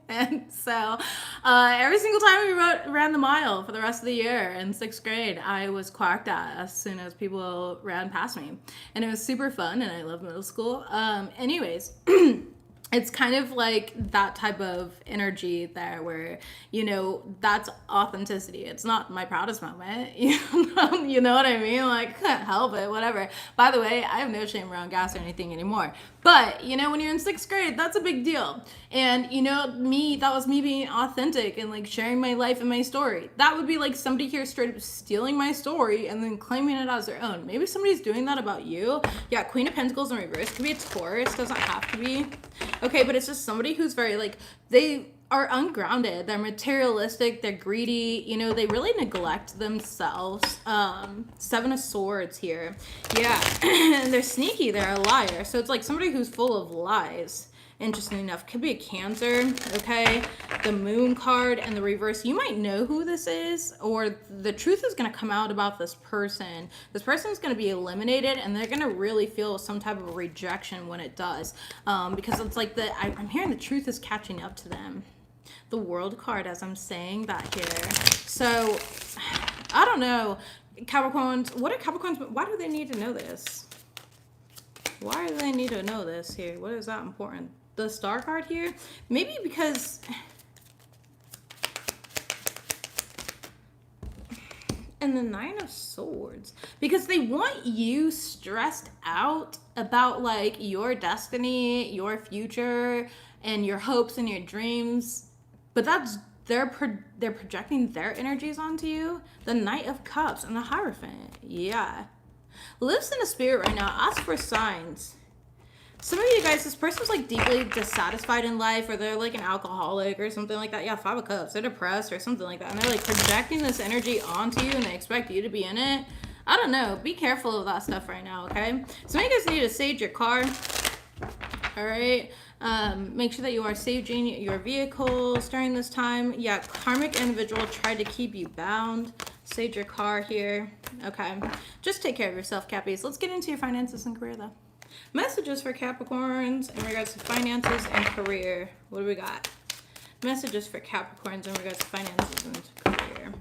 And so every single time we ran the mile for the rest of the year in 6th grade, I was quacked at as soon as people ran past me. And it was super fun, and I love middle school. Anyways, it's kind of like that type of energy there where, you know, that's authenticity. It's not my proudest moment. You know what I mean? Like, can't help it, whatever. By the way, I have no shame around gas or anything anymore. But, you know, when you're in 6th grade, that's a big deal. And, you know, that was me being authentic and like sharing my life and my story. That would be like somebody here straight up stealing my story and then claiming it as their own. Maybe somebody's doing that about you. Yeah, Queen of Pentacles in reverse. Could be a Taurus, doesn't have to be. Okay, but it's just somebody who's very like, they are ungrounded. They're materialistic. They're greedy. You know, they really neglect themselves. Seven of Swords here. Yeah. And they're sneaky. They're a liar. So it's like somebody who's full of lies. Interesting enough. Could be a Cancer. Okay. The Moon card and the reverse. You might know who this is, or the truth is going to come out about this person. This person is going to be eliminated, and they're going to really feel some type of rejection when it does. Because it's like I'm hearing the truth is catching up to them. The World card as I'm saying that here. So, I don't know. Capricorns, what are Capricorns? Why do they need to know this? Why do they need to know this here? What is that important? The Star card here? Maybe because... And the Nine of Swords. Because they want you stressed out about, like, your destiny, your future, and your hopes and your dreams. But that's... They're projecting their energies onto you. The Knight of Cups and the Hierophant. Yeah. Lives in the spirit right now. Ask for signs. Some of you guys, this person's like deeply dissatisfied in life, or they're like an alcoholic or something like that. Yeah, Five of Cups. They're depressed or something like that. And they're like projecting this energy onto you, and they expect you to be in it. I don't know. Be careful of that stuff right now, okay? Some of you guys need to sage your car. All right. Make sure that you are saging your vehicles during this time. Yeah, karmic individual tried to keep you bound. Sage your car here. Okay. Just take care of yourself, Cappies. Let's get into your finances and career, though. Messages for Capricorns in regards to finances and career. What do we got? Messages for Capricorns in regards to finances and career.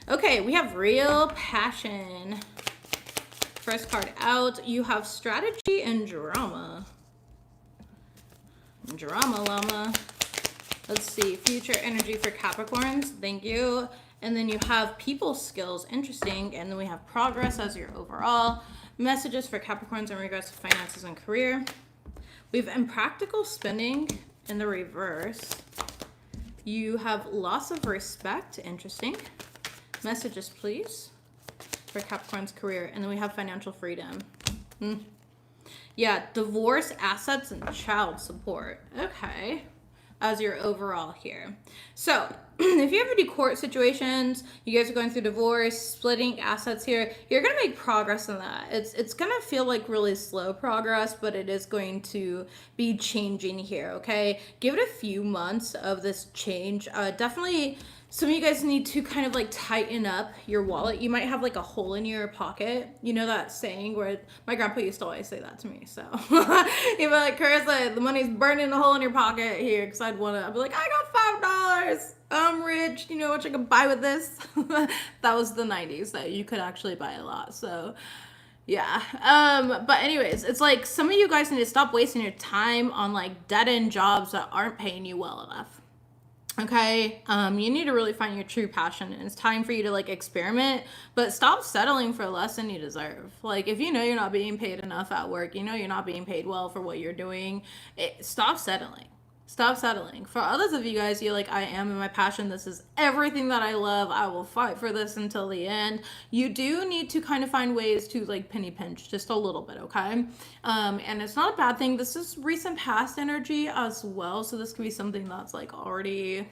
Okay, we have real passion. First card out. You have strategy and drama. Drama llama. Let's see. Future energy for Capricorns. Thank you. And then you have people skills. Interesting. And then we have progress as your overall. Messages for Capricorns in regards to finances and career. We have impractical spending in the reverse. You have loss of respect. Interesting. Messages, please, for Capricorn's career. And then we have financial freedom. Yeah, divorce, assets, and child support. Okay. As your overall here. So, if you have any court situations, you guys are going through divorce, splitting assets here, you're going to make progress in that. It's going to feel like really slow progress, but it is going to be changing here, okay? Give it a few months of this change. Definitely, some of you guys need to kind of like tighten up your wallet. You might have like a hole in your pocket. You know that saying where my grandpa used to always say that to me. So he'd be like, Carissa, the money's burning a hole in your pocket here. Cause I'd be like, I got $5. I'm rich. You know what you can buy with this? That was the 90s that you could actually buy a lot. So yeah. But anyways, it's like some of you guys need to stop wasting your time on like dead end jobs that aren't paying you well enough. Okay, you need to really find your true passion, and it's time for you to like experiment, but stop settling for less than you deserve. Like if you know you're not being paid enough at work, you know you're not being paid well for what you're doing, stop settling. Stop settling. For others of you guys, you're like, I am in my passion. This is everything that I love. I will fight for this until the end. You do need to kind of find ways to like penny pinch just a little bit, okay? And it's not a bad thing. This is recent past energy as well. So this could be something that's like already...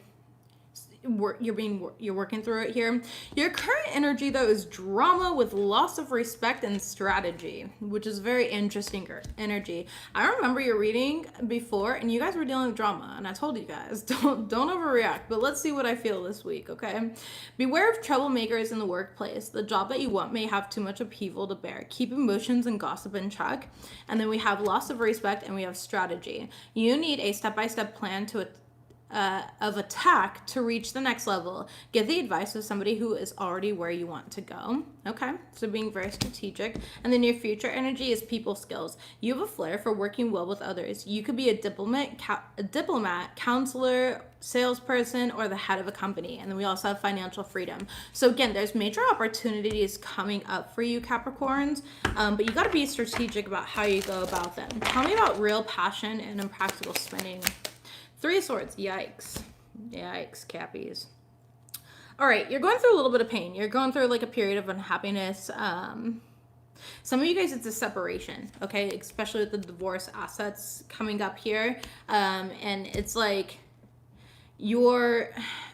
you're working through it here. Your current energy though is drama with loss of respect and strategy, which is very interesting energy. I remember your reading before and you guys were dealing with drama, and I told you guys don't overreact, but let's see what I feel this week. Okay, beware of troublemakers in the workplace. The job that you want may have too much upheaval to bear. Keep emotions and gossip in check. And then we have loss of respect and we have strategy. You need a step-by-step plan of attack to reach the next level. Get the advice of somebody who is already where you want to go. Okay, so being very strategic. And then your future energy is people skills. You have a flair for working well with others. You could be a diplomat, counselor, salesperson, or the head of a company. And then we also have financial freedom. So again, there's major opportunities coming up for you, Capricorns, but you got to be strategic about how you go about them. Tell me about real passion and impractical spending. Three of Swords. Yikes. Yikes, Cappies. All right, you're going through a little bit of pain. You're going through like a period of unhappiness. Some of you guys, it's a separation, okay? Especially with the divorce assets coming up here. And it's like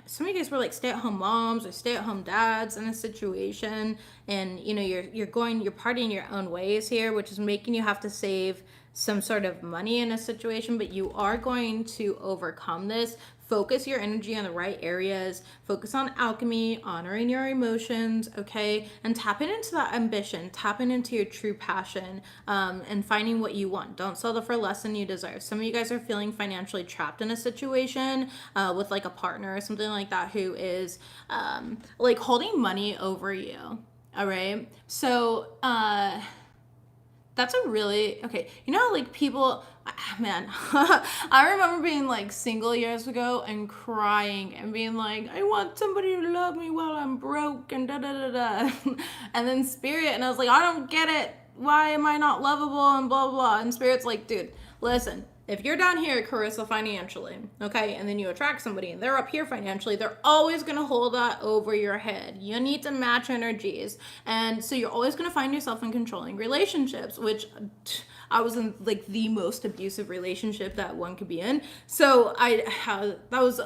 some of you guys were like stay-at-home moms or stay-at-home dads in a situation, and you're partying your own ways here, which is making you have to save some sort of money in a situation, but you are going to overcome this. Focus your energy on the right areas. Focus on alchemy, honoring your emotions, okay? And tapping into that ambition, tapping into your true passion, and finding what you want. Don't settle for less than you deserve. Some of you guys are feeling financially trapped in a situation with like a partner or something like that who is like holding money over you, all right? So, that's a really, okay, you know how like people, man, I remember being like single years ago and crying and being like, I want somebody to love me while I'm broke and da da da da. And then Spirit, and I was like, I don't get it. Why am I not lovable and blah, blah, blah. And Spirit's like, dude, listen, if you're down here, Carissa, financially, okay, and then you attract somebody and they're up here financially, they're always going to hold that over your head. You need to match energies. And so you're always going to find yourself in controlling relationships, which I was in like the most abusive relationship that one could be in. So that was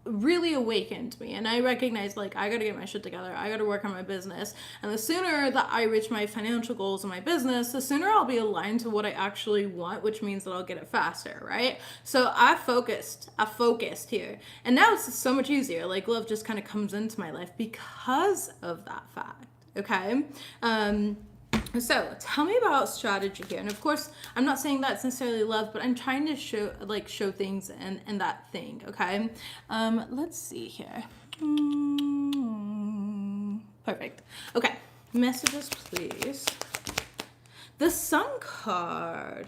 really awakened me, and I recognized like I gotta get my shit together. I gotta work on my business, and the sooner that I reach my financial goals in my business, the sooner I'll be aligned to what I actually want, which means that I'll get it faster, right? So I focused here, and now it's so much easier. Like love just kind of comes into my life because of that fact. Okay. So tell me about strategy here. And of course, I'm not saying that's necessarily love, but I'm trying to show things and that thing, okay? Let's see here. Perfect. Okay, messages, please. The Sun card.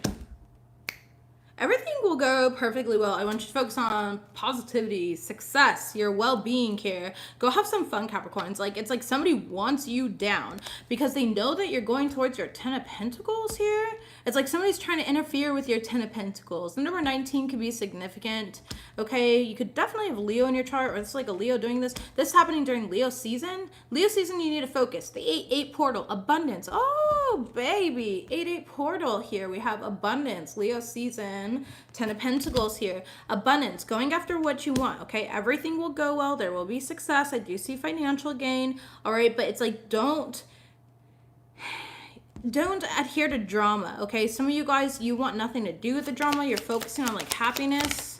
Everything will go perfectly well. I want you to focus on positivity, success, your well-being here. Go have some fun, Capricorns. Like, it's like somebody wants you down because they know that you're going towards your 10 of Pentacles here. It's like somebody's trying to interfere with your 10 of Pentacles. The number 19 could be significant, okay? You could definitely have Leo in your chart, or it's like a Leo doing this. This is happening during Leo season. Leo season, you need to focus. The 8-8 portal, abundance. Oh, baby. 8-8 portal here. We have abundance, Leo season. 10 of Pentacles here. Abundance, going after what you want, okay? Everything will go well. There will be success. I do see financial gain, all right? But it's like, don't adhere to drama, okay? Some of you guys, you want nothing to do with the drama. You're focusing on like happiness.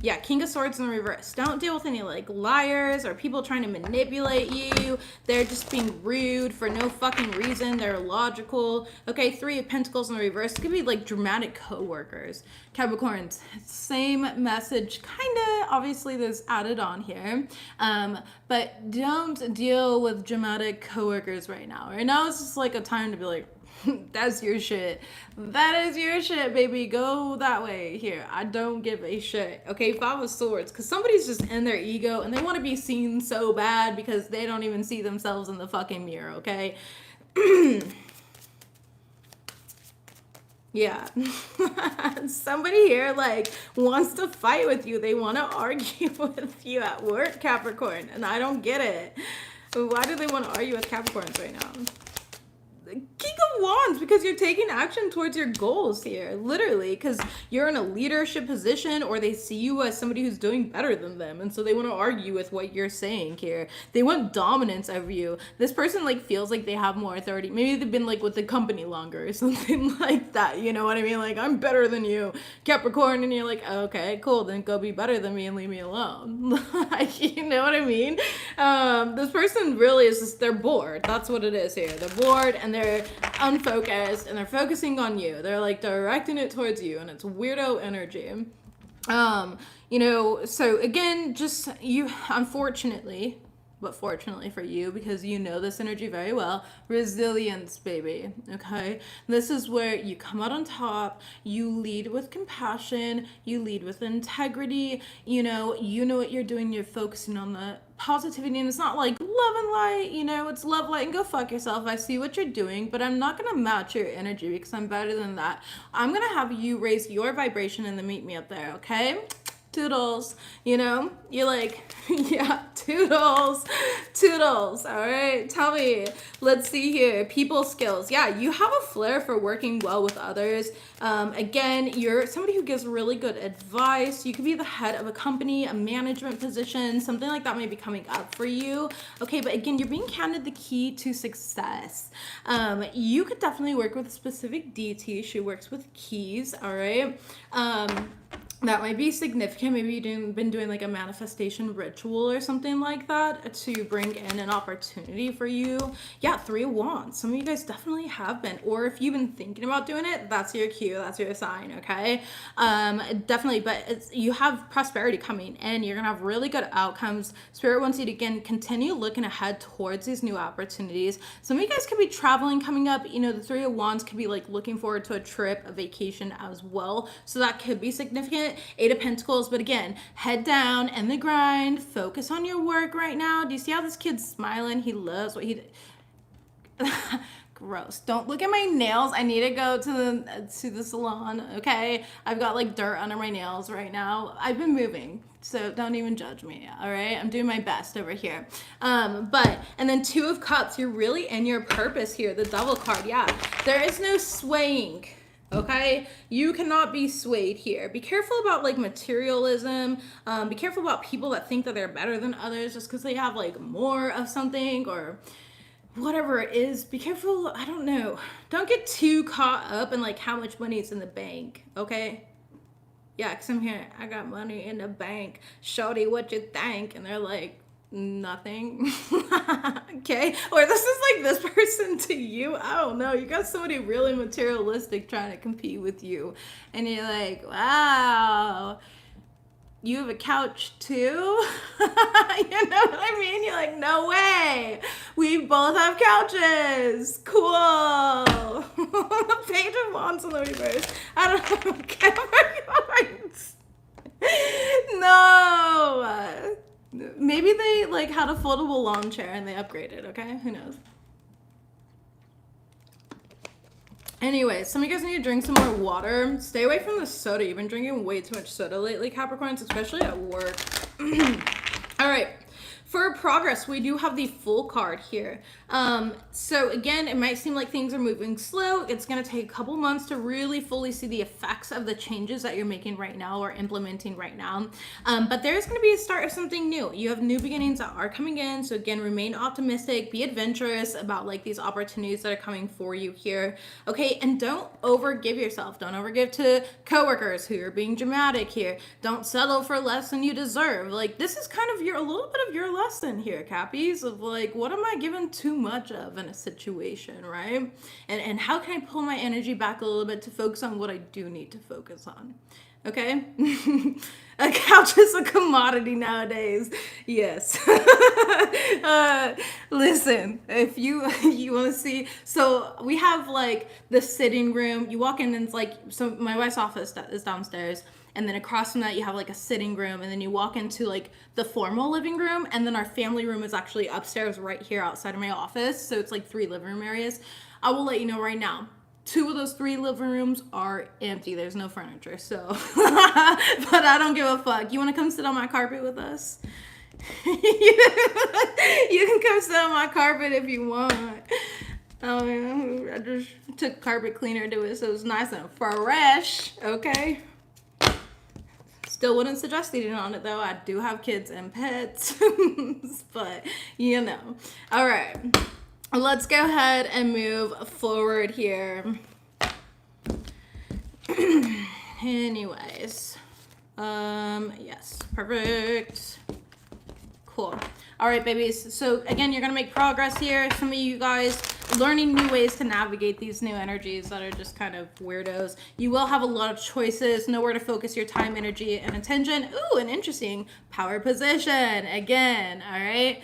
Yeah, King of Swords in the reverse. Don't deal with any like liars or people trying to manipulate you. They're just being rude for no fucking reason. They're logical. Okay, 3 of Pentacles in the reverse. It could be like dramatic co-workers. Capricorns, same message. Kinda, obviously there's added on here. But don't deal with dramatic co-workers right now. Right now it's just like a time to be like, that's your shit. That is your shit, baby. Go that way. Here, I don't give a shit. Okay, 5 of Swords. Because somebody's just in their ego and they want to be seen so bad because they don't even see themselves in the fucking mirror, okay? Yeah. Somebody here, like, wants to fight with you. They want to argue with you at work, Capricorn. And I don't get it. Why do they want to argue with Capricorns right now? King of Wands, because you're taking action towards your goals here, literally, because you're in a leadership position, or they see you as somebody who's doing better than them, and so they want to argue with what you're saying here. They want dominance over you. This person like feels like they have more authority. Maybe they've been like with the company longer or something like that, you know what I mean? Like, I'm better than you, Capricorn, and you're like, okay, cool, then go be better than me and leave me alone. Like, you know what I mean? This person really is just, they're bored. That's what it is here. They're bored and they're unfocused and they're focusing on you. They're like directing it towards you, and it's weirdo energy. You know, so again, just you, unfortunately, but fortunately for you, because you know this energy very well, resilience, baby, okay? This is where you come out on top, you lead with compassion, you lead with integrity, you know what you're doing, you're focusing on the positivity, and it's not like love and light, you know, it's love, light, and go fuck yourself. I see what you're doing, but I'm not gonna match your energy because I'm better than that. I'm gonna have you raise your vibration and then meet me up there, okay? toodles, you know, you're like, yeah, toodles, toodles. All right, tell me, let's see here. People skills. Yeah, you have a flair for working well with others. Again, you're somebody who gives really good advice. You could be the head of a company, a management position, something like that may be coming up for you. Okay, but again, you're being counted the key to success. You could definitely work with a specific deity. She works with keys. All right. That might be significant. Maybe you've been doing like a manifestation ritual or something like that to bring in an opportunity for you. Yeah, 3 of Wands. Some of you guys definitely have been. Or if you've been thinking about doing it, that's your cue. That's your sign, okay? Definitely, but you have prosperity coming in. You're going to have really good outcomes. Spirit wants you to, again, continue looking ahead towards these new opportunities. Some of you guys could be traveling coming up. You know, the 3 of Wands could be like looking forward to a trip, a vacation as well. So that could be significant. 8 of Pentacles, but again, head down and the grind. Focus on your work right now. Do you see how this kid's smiling? He loves what he did. Gross. Don't look at my nails. I need to go to the salon, okay? I've got like dirt under my nails right now. I've been moving, so don't even judge me, all right? I'm doing my best over here. And then 2 of Cups, you're really in your purpose here. The Devil card, yeah. There is no swaying. Okay, you cannot be swayed here. Be careful about like materialism. Be careful about people that think that they're better than others just because they have like more of something or whatever it is. Be careful. I don't know. Don't get too caught up in like how much money is in the bank. Okay. Yeah, because I'm here. I got money in the bank. Shorty, what you think? And they're like, nothing. Okay, or this is like this person to you. I don't know, you got somebody really materialistic trying to compete with you and you're like, wow, you have a couch too? You know what I mean? You're like, no way, we both have couches. Cool. Page of Wands in the reverse. I don't know. Capricorns. No. Maybe they like had a foldable lawn chair and they upgraded, okay? Who knows? Anyway, some of you guys need to drink some more water. Stay away from the soda. You've been drinking way too much soda lately, Capricorns, especially at work. All right. For progress, we do have the Fool card here. So again, it might seem like things are moving slow. It's going to take a couple months to really fully see the effects of the changes that you're making right now or implementing right now. But there's going to be a start of something new. You have new beginnings that are coming in. So again, remain optimistic, be adventurous about like these opportunities that are coming for you here. Okay, and don't overgive yourself. Don't overgive to coworkers who are being dramatic here. Don't settle for less than you deserve. Like this is kind of a little bit of your lesson here, Cappies, of like, what am I giving too much of in a situation, right? And how can I pull my energy back a little bit to focus on what I do need to focus on? Okay? A couch is a commodity nowadays. Yes. Listen, if you want to see, so we have like the sitting room. You walk in and it's like, so my wife's office is downstairs. And then across from that, you have like a sitting room. And then you walk into like the formal living room. And then our family room is actually upstairs right here outside of my office. So it's like 3 living room areas. I will let you know right now. 2 of those 3 living rooms are empty. There's no furniture. So, but I don't give a fuck. You want to come sit on my carpet with us? You can come sit on my carpet if you want. I just took carpet cleaner to it. So it's nice and fresh. Okay. Still wouldn't suggest eating on it though. I do have kids and pets, but you know. All right, let's go ahead and move forward here. Anyways, yes, perfect. Cool. All right, babies. So again, you're gonna make progress here. Some of you guys learning new ways to navigate these new energies that are just kind of weirdos. You will have a lot of choices, know where to focus your time, energy, and attention. Ooh, an interesting power position. Again, all right,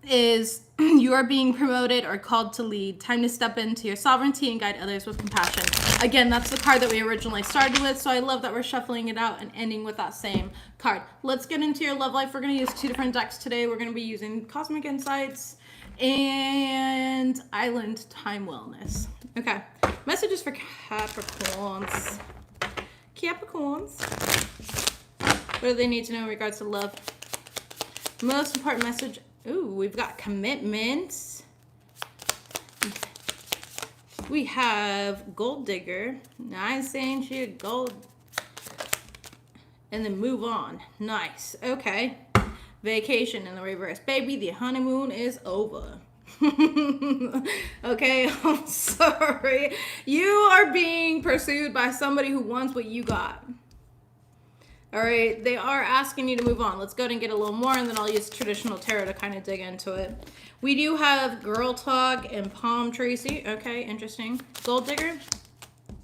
is you are being promoted or called to lead. Time to step into your sovereignty and guide others with compassion. Again, that's the card that we originally started with, so I love that we're shuffling it out and ending with that same card. Let's get into your love life. We're going to use 2 different decks today. We're going to be using Cosmic Insights and Island Time Wellness. Okay, messages for Capricorns. Capricorns. What do they need to know in regards to love? Most important message. Ooh, we've got commitment. We have gold digger. Nice saying she a gold. And then move on. Nice. Okay. Vacation in the reverse. Baby, the honeymoon is over. Okay, I'm sorry. You are being pursued by somebody who wants what you got. All right, they are asking you to move on. Let's go ahead and get a little more, and then I'll use traditional tarot to kind of dig into it. We do have girl talk and palm tree. See, okay, interesting. Gold digger,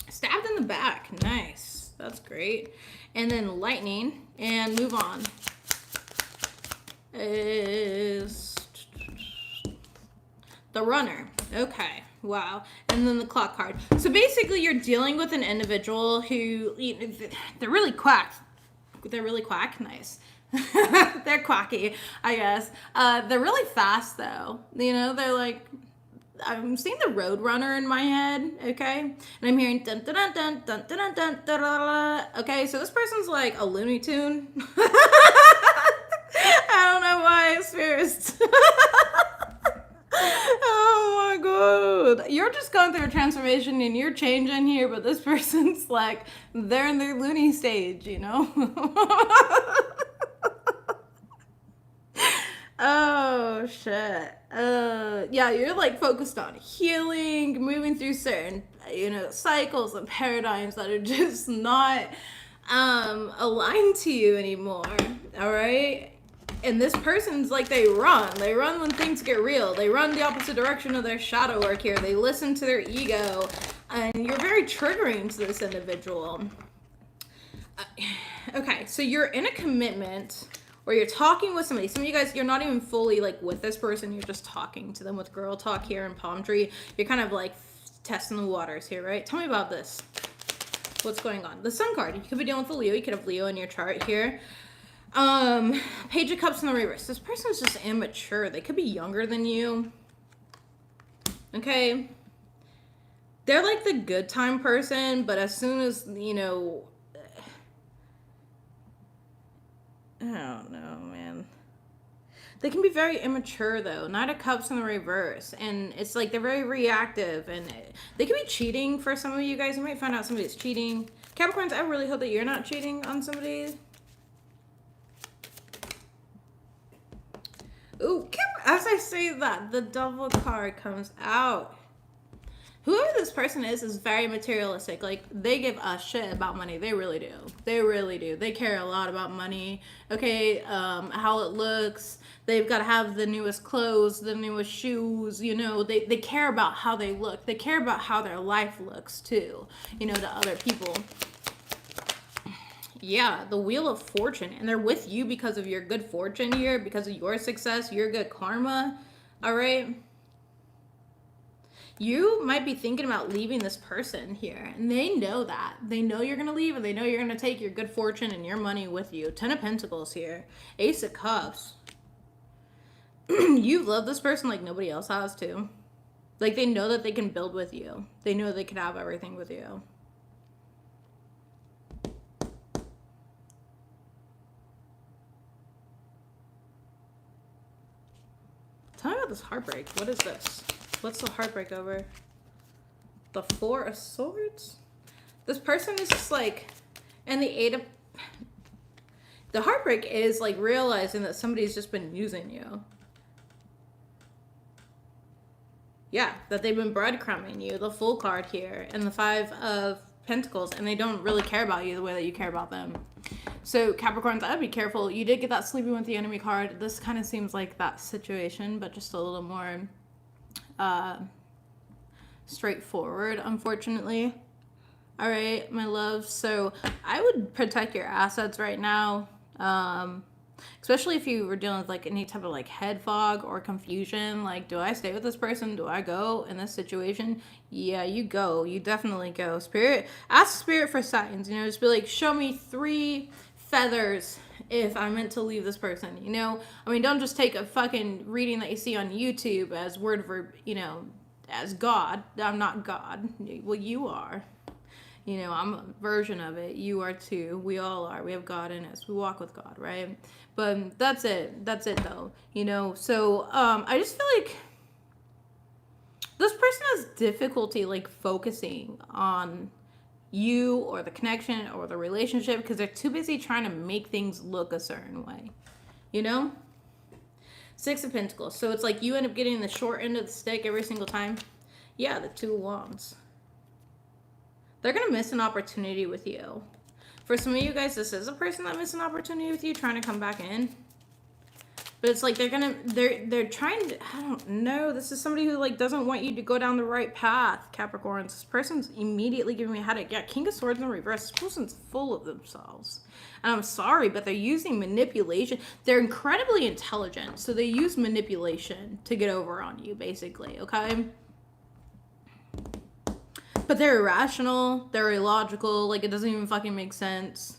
stabbed in the back. Nice, that's great. And then lightning and move on is the runner. Okay. Wow. And then the clock card. So basically you're dealing with an individual who, they're really quack. They're really quack. Nice. They're quacky, I guess. They're really fast though. They're like, I'm seeing the road runner in my head, okay? And I'm hearing dun dun dun dun dun dun dun dun dun. Okay, so this person's like a Looney Tune. I don't know why, spirits. Oh my god. You're just going through a transformation and you're changing here, but this person's like, they're in their loony stage, Oh shit. Yeah, you're like focused on healing, moving through certain, cycles and paradigms that are just not aligned to you anymore. All right? And this person's like, they run when things get real. They run the opposite direction of their shadow work here. They listen to their ego, and you're very triggering to this individual. Okay, so you're in a commitment, or you're talking with somebody. Some of you guys, you're not even fully like with this person. You're just talking to them with girl talk here in palm tree. You're kind of like testing the waters here, right? Tell me about this. What's going on? The Sun card. You could be dealing with a Leo. You could have Leo in your chart here. Page of Cups in the reverse. This person's just immature. They could be younger than you. Okay. They're like the good time person, but as soon as, I don't know, man. They can be very immature though. Knight of Cups in the reverse. And it's like they're very reactive, and they could be cheating for some of you guys. You might find out somebody's cheating. Capricorns, I really hope that you're not cheating on somebody. Ooh, as I say that, the Devil card comes out. Whoever this person is very materialistic. Like, they give a shit about money. They really do. They really do. They care a lot about money. Okay, how it looks. They've got to have the newest clothes, the newest shoes. They care about how they look. They care about how their life looks, too, to other people. Yeah, the Wheel of Fortune. And they're with you because of your good fortune here, because of your success, your good karma. All right? You might be thinking about leaving this person here. And they know that. They know you're going to leave, and they know you're going to take your good fortune and your money with you. 10 of Pentacles here. Ace of Cups. You love this person like nobody else has to. Like, they know that they can build with you. They know they can have everything with you. Tell me about this heartbreak. What is this? What's the heartbreak over? The Four of Swords? This person is just like, and the Eight of... The heartbreak is like realizing that somebody's just been using you. Yeah, that they've been breadcrumbing you. The Fool card here. And the Five of Pentacles. And they don't really care about you the way that you care about them. So, Capricorns, I'd be careful. You did get that Sleeping with the Enemy card. This kind of seems like that situation, but just a little more straightforward, unfortunately. All right, my love. So, I would protect your assets right now. Especially if you were dealing with like any type of like head fog or confusion. Like, do I stay with this person? Do I go in this situation? Yeah, you go. You definitely go. Spirit, ask Spirit for signs. Just be like, show me 3 feathers if I'm meant to leave this person. Don't just take a fucking reading that you see on YouTube as word for, as God. I'm not God. Well, you are. You know, I'm a version of it. You are too. We all are. We have God in us. We walk with God, right? But that's it. That's it, though. You know, so I just feel like this person has difficulty, like, focusing on you or the connection or the relationship because they're too busy trying to make things look a certain way. You know? Six of Pentacles. So it's like you end up getting the short end of the stick every single time. Yeah, the Two of Wands. They're going to miss an opportunity with you. For some of you guys, this is a person that missed an opportunity with you trying to come back in. But it's like they're trying to, I don't know. This is somebody who, like, doesn't want you to go down the right path, Capricorns. This person's immediately giving me a headache. Yeah, King of Swords in reverse. This person's full of themselves. And I'm sorry, but they're using manipulation. They're incredibly intelligent. So they use manipulation to get over on you, basically, okay? But they're irrational. They're illogical. Like, it doesn't even fucking make sense.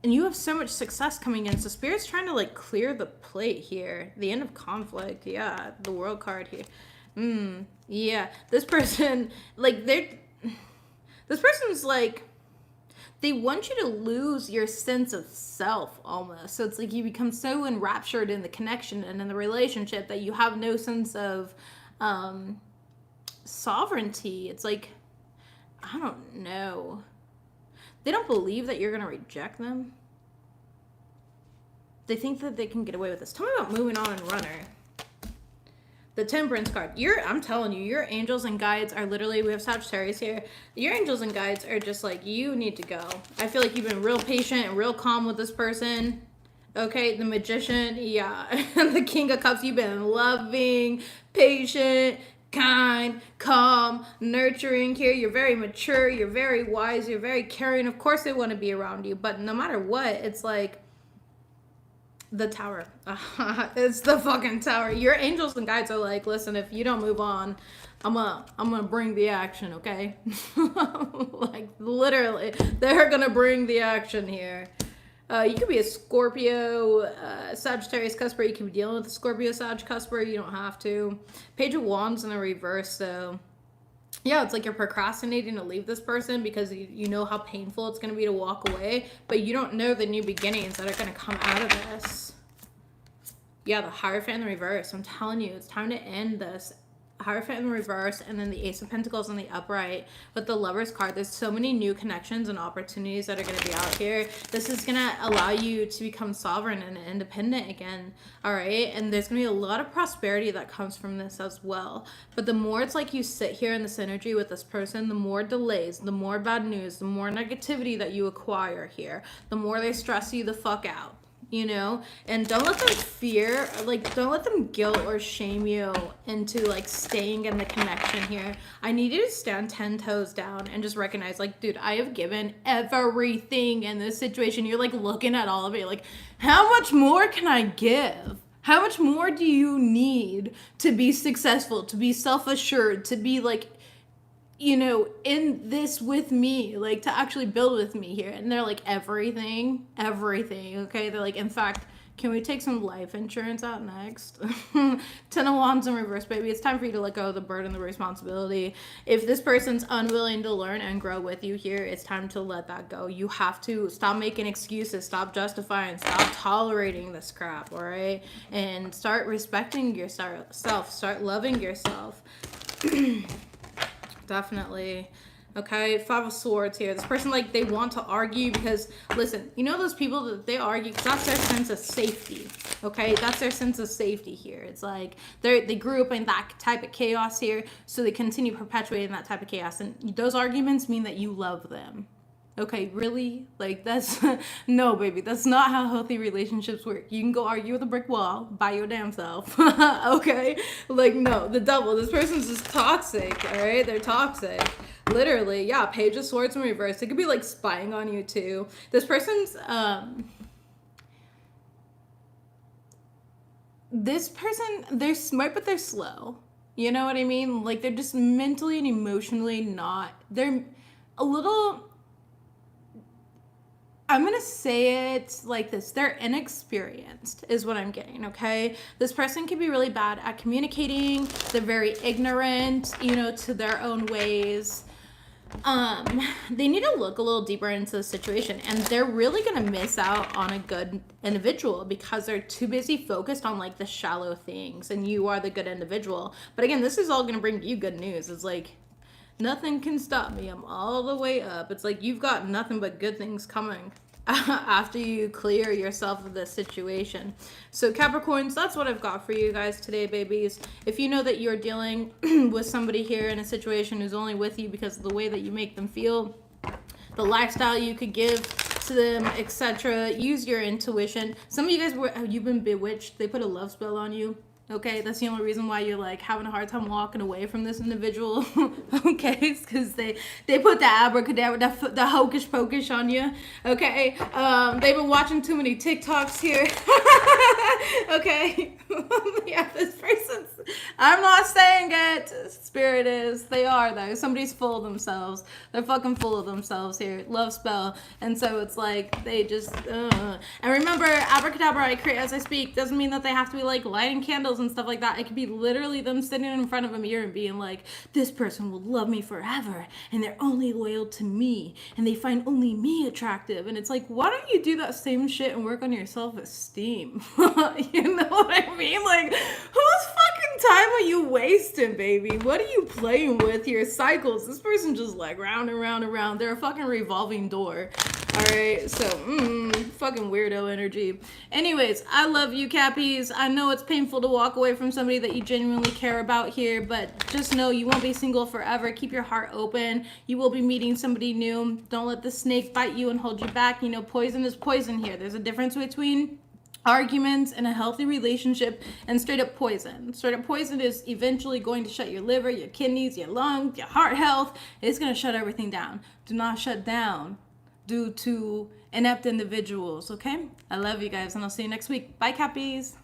And you have so much success coming in. So Spirit's trying to, like, clear the plate here. The end of conflict. Yeah. The World card here. Yeah. This person, like, this person's, like, they want you to lose your sense of self almost. So it's like you become so enraptured in the connection and in the relationship that you have no sense of sovereignty. It's like, I don't know. They don't believe that you're going to reject them. They think that they can get away with this. Tell me about moving on and runner. The Temperance card. I'm telling you, your angels and guides are literally, we have Sagittarius here. Your angels and guides are just like, you need to go. I feel like you've been real patient and real calm with this person. Okay, the Magician, yeah. The King of Cups, you've been loving, patient, kind, calm, nurturing here. You're very mature, you're very wise, you're very caring. Of course they want to be around you, but no matter what, it's like the Tower. It's the fucking Tower. Your angels and guides are like, listen, if you don't move on, I'm gonna bring the action, okay? Like, literally, they're gonna bring the action here. You could be a Scorpio, Sagittarius cusper. You can be dealing with a Scorpio, Sag cusper. You don't have to. Page of Wands in the reverse, so yeah, it's like you're procrastinating to leave this person because you know how painful it's going to be to walk away, but you don't know the new beginnings that are going to come out of this. Yeah, the Hierophant in the reverse. I'm telling you, it's time to end this. Hierophant in the reverse, and then the Ace of Pentacles in the upright with the Lovers card. There's so many new connections and opportunities that are going to be out here. This is going to allow you to become sovereign and independent again, all right? And there's going to be a lot of prosperity that comes from this as well. But the more it's like you sit here in this energy with this person, the more delays, the more bad news, the more negativity that you acquire here, the more they stress you the fuck out. You know, and don't let them fear, like, don't let them guilt or shame you into, like, staying in the connection here. I need you to stand 10 toes down and just recognize, like, dude, I have given everything in this situation. You're, like, looking at all of it, like, how much more can I give? How much more do you need to be successful, to be self-assured, to be, like, you know, in this with me, like, to actually build with me here? And they're like, everything, okay? They're like, in fact, can we take some life insurance out next? 10 of Wands in reverse, baby. It's time for you to let go of the burden, the responsibility. If this person's unwilling to learn and grow with you here, it's time to let that go. You have to stop making excuses, stop justifying, stop tolerating this crap, all right? And start respecting yourself, start loving yourself. Definitely. Okay, Five of Swords here. This person, like, they want to argue because, listen, you know those people that they argue because that's their sense of safety, okay? That's their sense of safety here. It's like they grew up in that type of chaos here, so they continue perpetuating that type of chaos. And those arguments mean that you love them. Okay, really? Like, that's, no, baby, that's not how healthy relationships work. You can go argue with a brick wall by your damn self, okay? Like, no, the Devil, this person's just toxic, all right? They're toxic, literally. Yeah, Page of Swords in reverse. They could be, like, spying on you, too. This person's, they're smart, but they're slow. You know what I mean? Like, they're just mentally and emotionally not, they're a little, I'm going to say it like this. They're inexperienced is what I'm getting, okay? This person can be really bad at communicating. They're very ignorant, you know, to their own ways. They need to look a little deeper into the situation, and they're really gonna miss out on a good individual because they're too busy focused on like the shallow things, and you are the good individual. But again, this is all gonna bring you good news. It's like nothing can stop me. I'm all the way up. It's like you've got nothing but good things coming after you clear yourself of this situation. So Capricorns, that's what I've got for you guys today, babies. If you know that you're dealing with somebody here in a situation who's only with you because of the way that you make them feel, the lifestyle you could give to them, etc., use your intuition. Some of you guys you've been bewitched. They put a love spell on you. Okay, that's the only reason why you're like having a hard time walking away from this individual. Okay, it's because they put the abracadabra, the hocus pocus on you. Okay, they've been watching too many TikToks here. Okay, yeah, this person's. I'm not saying it. Spirit is. They are though. Somebody's full of themselves. They're fucking full of themselves here. Love spell, and so it's like they just. And remember, abracadabra I create as I speak doesn't mean that they have to be like lighting candles and stuff like that. It could be literally them sitting in front of a mirror and being like, this person will love me forever and they're only loyal to me and they find only me attractive. And it's like, why don't you do that same shit and work on your self-esteem? You know what I mean? Like, whose fucking time are you wasting, baby? What are you playing with? Your cycles. This person just like round and round and round. They're a fucking revolving door. Alright, so, fucking weirdo energy. Anyways, I love you, Cappies. I know it's painful to walk away from somebody that you genuinely care about here, but just know you won't be single forever. Keep your heart open. You will be meeting somebody new. Don't let the snake bite you and hold you back. You know, poison is poison here. There's a difference between arguments in a healthy relationship and straight up poison. Straight up poison is eventually going to shut your liver, your kidneys, your lungs, your heart health. It's going to shut everything down. Do not shut down due to inept individuals, okay? I love you guys, and I'll see you next week. Bye, Cappies.